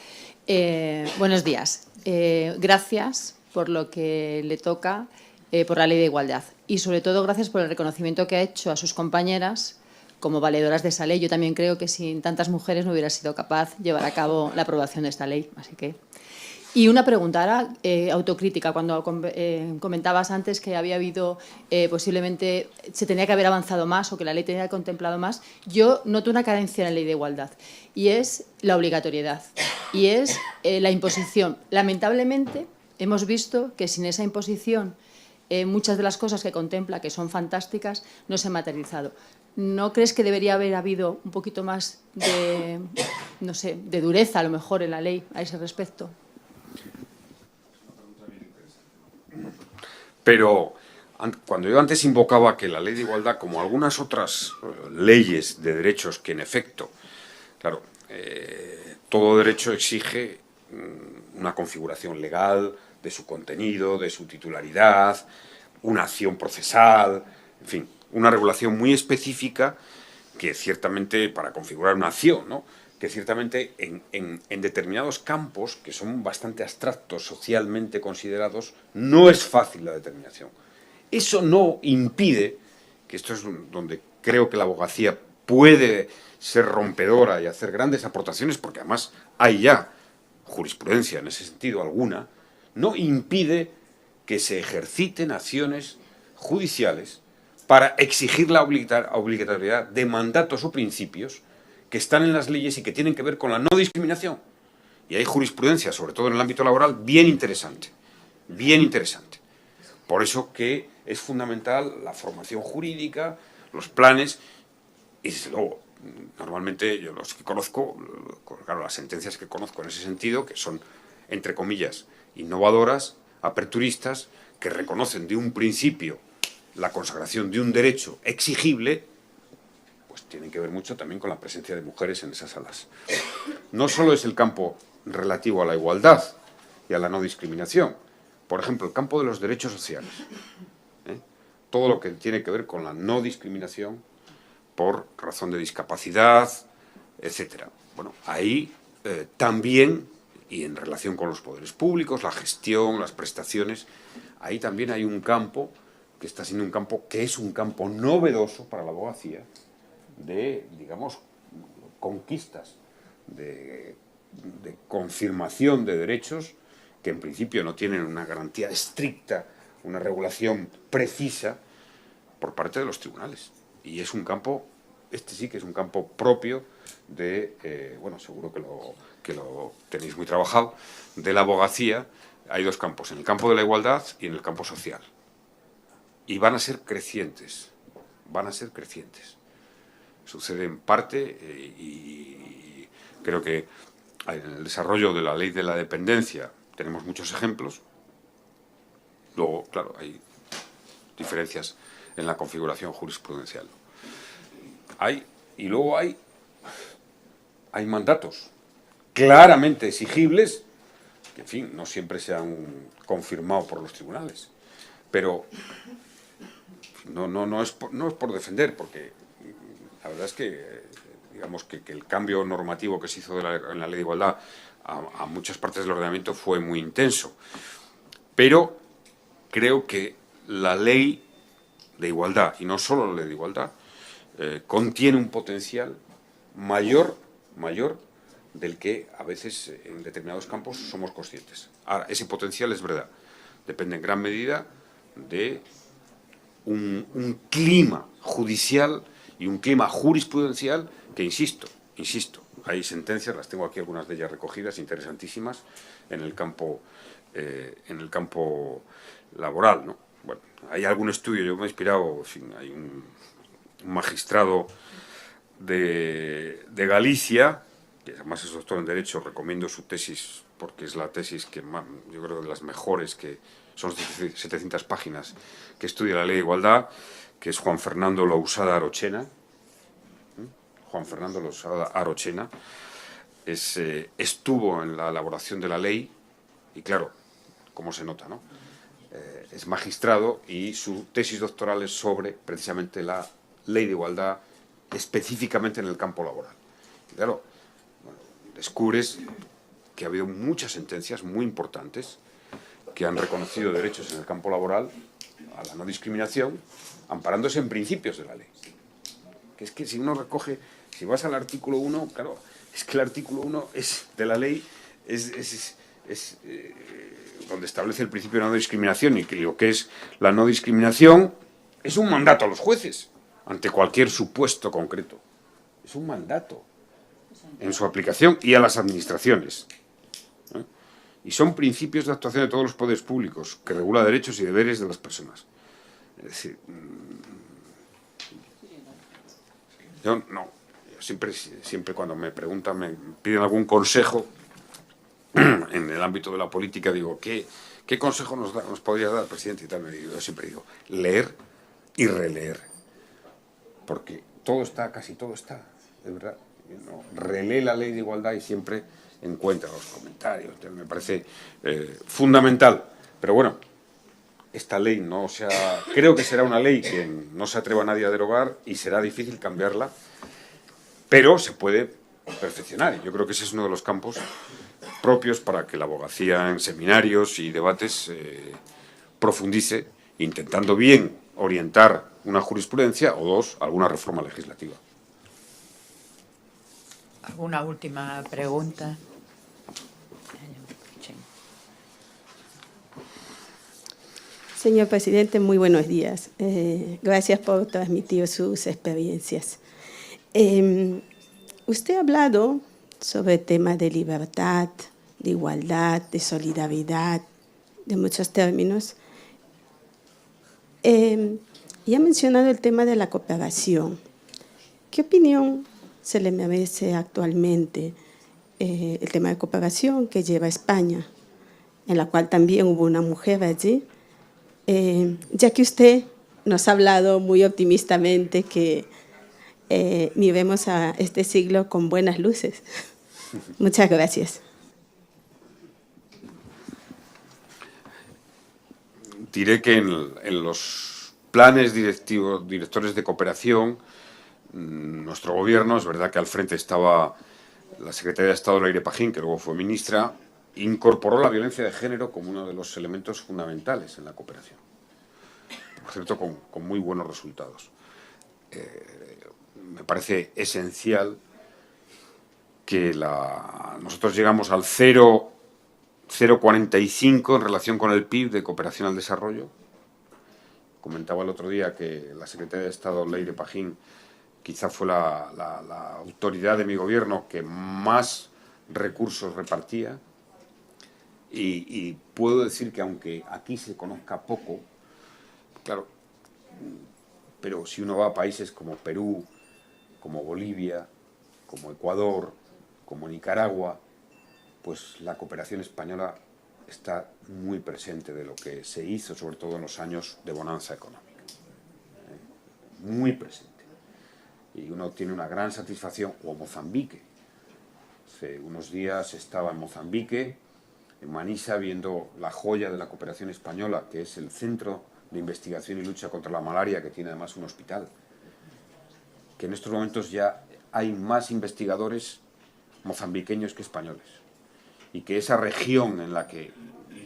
Buenos días. Gracias por lo que le toca por la Ley de Igualdad y, sobre todo, gracias por el reconocimiento que ha hecho a sus compañeras como valedoras de esa ley. Yo también creo que sin tantas mujeres no hubiera sido capaz llevar a cabo la aprobación de esta ley. Así que... Y una pregunta ahora, autocrítica, cuando comentabas antes que había habido, posiblemente, se tenía que haber avanzado más o que la ley tenía contemplado más. Yo noto una carencia en la Ley de Igualdad y es la obligatoriedad y es la imposición. Lamentablemente, hemos visto que sin esa imposición muchas de las cosas que contempla, que son fantásticas, no se han materializado. ¿No crees que debería haber habido un poquito más de, no sé, de dureza, a lo mejor, en la ley a ese respecto? Pero cuando yo antes invocaba que la Ley de Igualdad, como algunas otras leyes de derechos que en efecto, claro, todo derecho exige una configuración legal de su contenido, de su titularidad, una acción procesal, en fin, una regulación muy específica que ciertamente, para configurar una acción, ¿no?, que ciertamente en determinados campos, que son bastante abstractos, socialmente considerados, no es fácil la determinación. Eso no impide, que esto es donde creo que la abogacía puede ser rompedora y hacer grandes aportaciones, porque además hay ya jurisprudencia en ese sentido alguna, no impide que se ejerciten acciones judiciales para exigir la obligatoriedad de mandatos o principios que están en las leyes y que tienen que ver con la no discriminación. Y hay jurisprudencia, sobre todo en el ámbito laboral, bien interesante, bien interesante. Por eso que es fundamental la formación jurídica, los planes, y desde luego, normalmente yo los que conozco, claro, las sentencias que conozco en ese sentido, que son, entre comillas, innovadoras, aperturistas, que reconocen de un principio la consagración de un derecho exigible, tienen que ver mucho también con la presencia de mujeres en esas salas. No solo es el campo relativo a la igualdad y a la no discriminación, por ejemplo, el campo de los derechos sociales, todo lo que tiene que ver con la no discriminación por razón de discapacidad, etcétera. Bueno, ahí también, y en relación con los poderes públicos, la gestión, las prestaciones, ahí también hay un campo que está siendo un campo que es un campo novedoso para la abogacía de, digamos, conquistas, de confirmación de derechos que en principio no tienen una garantía estricta, una regulación precisa por parte de los tribunales. Y es un campo, este sí que es un campo propio de, bueno, seguro que lo tenéis muy trabajado, de la abogacía. Hay dos campos, en el campo de la igualdad y en el campo social. Y van a ser crecientes, van a ser crecientes. Sucede en parte y creo que en el desarrollo de la ley de la dependencia tenemos muchos ejemplos. Luego, claro, hay diferencias en la configuración jurisprudencial. Y luego hay mandatos claramente exigibles que, en fin, no siempre se han confirmado por los tribunales. Pero no es por defender, porque la verdad es que, digamos, que el cambio normativo que se hizo en la Ley de Igualdad a muchas partes del ordenamiento fue muy intenso. Pero creo que la Ley de Igualdad, y no solo la Ley de Igualdad, contiene un potencial mayor del que a veces en determinados campos somos conscientes. Ahora, ese potencial es verdad, depende en gran medida de un clima judicial y un clima jurisprudencial que, insisto, hay sentencias, las tengo aquí algunas de ellas recogidas, interesantísimas, en el campo laboral, ¿no? Bueno, hay algún estudio, yo me he inspirado, en fin, hay un magistrado de Galicia, que además es doctor en Derecho, recomiendo su tesis, porque es la tesis que más, yo creo de las mejores, que son 700 páginas, que estudia la ley de igualdad, que es Juan Fernando Lousada Arochena. Juan Fernando Lousada Arochena estuvo en la elaboración de la ley, y claro, como se nota, ¿no? Es magistrado y su tesis doctoral es sobre precisamente la ley de igualdad, específicamente en el campo laboral. Y claro, bueno, descubres que ha habido muchas sentencias muy importantes que han reconocido derechos en el campo laboral a la no discriminación, amparándose en principios de la ley. Que es que si uno recoge, si vas al artículo 1, claro, es que el artículo 1 de la ley es donde establece el principio de no discriminación, y que lo que es la no discriminación es un mandato a los jueces ante cualquier supuesto concreto. Es un mandato en su aplicación y a las administraciones. Y son principios de actuación de todos los poderes públicos que regula derechos y deberes de las personas. Es decir, yo siempre cuando me preguntan, me piden algún consejo en el ámbito de la política, digo, ¿qué consejo nos podría dar, presidente? Y tal, yo siempre digo, leer y releer. Porque casi todo está, de verdad. ¿No? Relee la ley de igualdad y siempre encuentra los comentarios. Me parece fundamental. Pero bueno, esta ley creo que será una ley que no se atreva nadie a derogar y será difícil cambiarla, pero se puede perfeccionar. Y yo creo que ese es uno de los campos propios para que la abogacía en seminarios y debates profundice, intentando bien orientar una jurisprudencia o dos, alguna reforma legislativa. ¿Alguna última pregunta? Señor presidente, muy buenos días. Gracias por transmitir sus experiencias. Usted ha hablado sobre temas de libertad, de igualdad, de solidaridad, de muchos términos. Y ha mencionado el tema de la cooperación. ¿Qué opinión se le merece actualmente el tema de cooperación que lleva España, en la cual también hubo una mujer allí? Ya que usted nos ha hablado muy optimistamente que miremos a este siglo con buenas luces. Muchas gracias. Diré que en los planes directores de cooperación, nuestro gobierno, es verdad que al frente estaba la secretaria de Estado Leire Pagín, que luego fue ministra, incorporó la violencia de género como uno de los elementos fundamentales en la cooperación. Por cierto, con muy buenos resultados. Me parece esencial que nosotros llegamos al 0,45 en relación con el PIB de cooperación al desarrollo. Comentaba el otro día que la secretaria de Estado Leire Pagín quizá fue la autoridad de mi gobierno que más recursos repartía. Y puedo decir que aunque aquí se conozca poco, claro, pero si uno va a países como Perú, como Bolivia, como Ecuador, como Nicaragua, pues la cooperación española está muy presente de lo que se hizo, sobre todo en los años de bonanza económica. Muy presente. Y uno tiene una gran satisfacción, o Mozambique. Hace unos días estaba en Mozambique, en Manisa, viendo la joya de la cooperación española, que es el Centro de Investigación y Lucha contra la Malaria, que tiene además un hospital. Que en estos momentos ya hay más investigadores mozambiqueños que españoles. Y que esa región en la que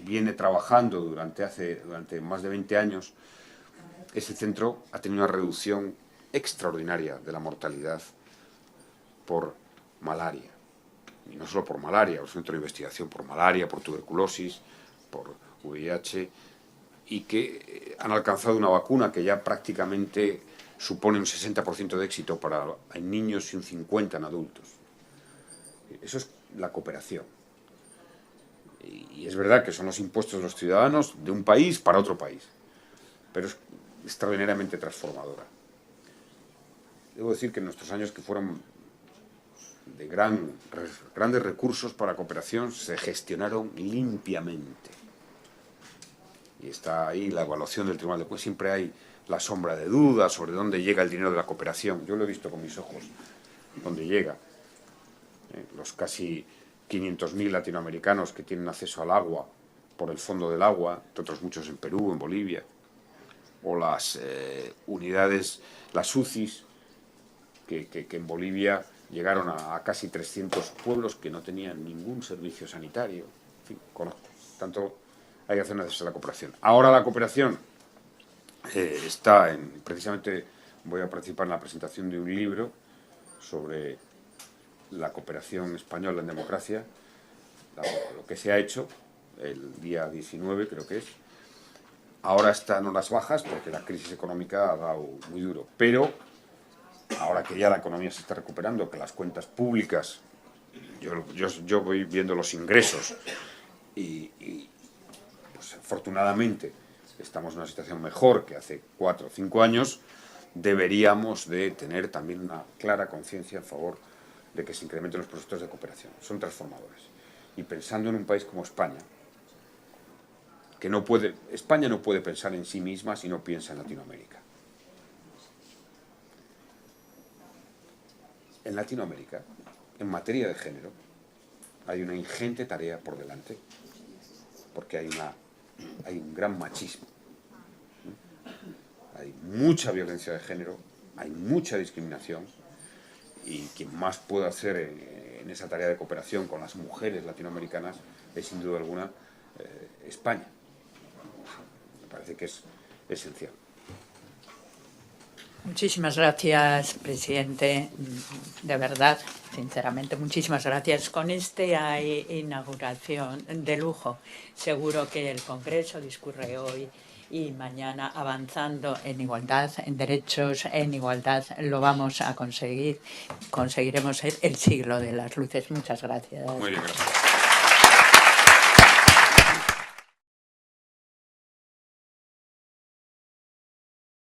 viene trabajando durante más de 20 años, ese centro ha tenido una reducción extraordinaria de la mortalidad por malaria. Y no solo por malaria, un centro de investigación por malaria, por tuberculosis, por VIH, y que han alcanzado una vacuna que ya prácticamente supone un 60% de éxito en niños y un 50% en adultos. Eso es la cooperación. Y es verdad que son los impuestos de los ciudadanos de un país para otro país, pero es extraordinariamente transformadora. Debo decir que en nuestros años que fueron de grandes recursos para cooperación se gestionaron limpiamente. Y está ahí la evaluación del Tribunal de Cuentas. Siempre hay la sombra de dudas sobre dónde llega el dinero de la cooperación. Yo lo he visto con mis ojos, dónde llega. Los casi 500.000 latinoamericanos que tienen acceso al agua por el Fondo del Agua, otros muchos en Perú, en Bolivia, o las unidades, las UCIs, que en Bolivia llegaron a casi 300 pueblos que no tenían ningún servicio sanitario. En fin, conozco. Tanto hay que hacer necesaria la cooperación. Ahora la cooperación precisamente voy a participar en la presentación de un libro sobre la cooperación española en democracia, lo que se ha hecho el día 19, creo que es. Ahora están horas bajas porque la crisis económica ha dado muy duro, pero ahora que ya la economía se está recuperando, que las cuentas públicas, yo voy viendo los ingresos y pues, afortunadamente estamos en una situación mejor que hace 4 o 5 años, deberíamos de tener también una clara conciencia a favor de que se incrementen los proyectos de cooperación. Son transformadores. Y pensando en un país como España, España no puede pensar en sí misma si no piensa en Latinoamérica. En Latinoamérica, en materia de género, hay una ingente tarea por delante, porque hay un gran machismo. Hay mucha violencia de género, hay mucha discriminación, y quien más puede hacer en esa tarea de cooperación con las mujeres latinoamericanas es, sin duda alguna, España. Me parece que es esencial. Muchísimas gracias, presidente. De verdad, sinceramente, muchísimas gracias. Con esta inauguración de lujo, seguro que el Congreso discurre hoy y mañana avanzando en igualdad, en derechos, en igualdad, lo vamos a conseguir. Conseguiremos el siglo de las luces. Muchas gracias. Muy bien, gracias.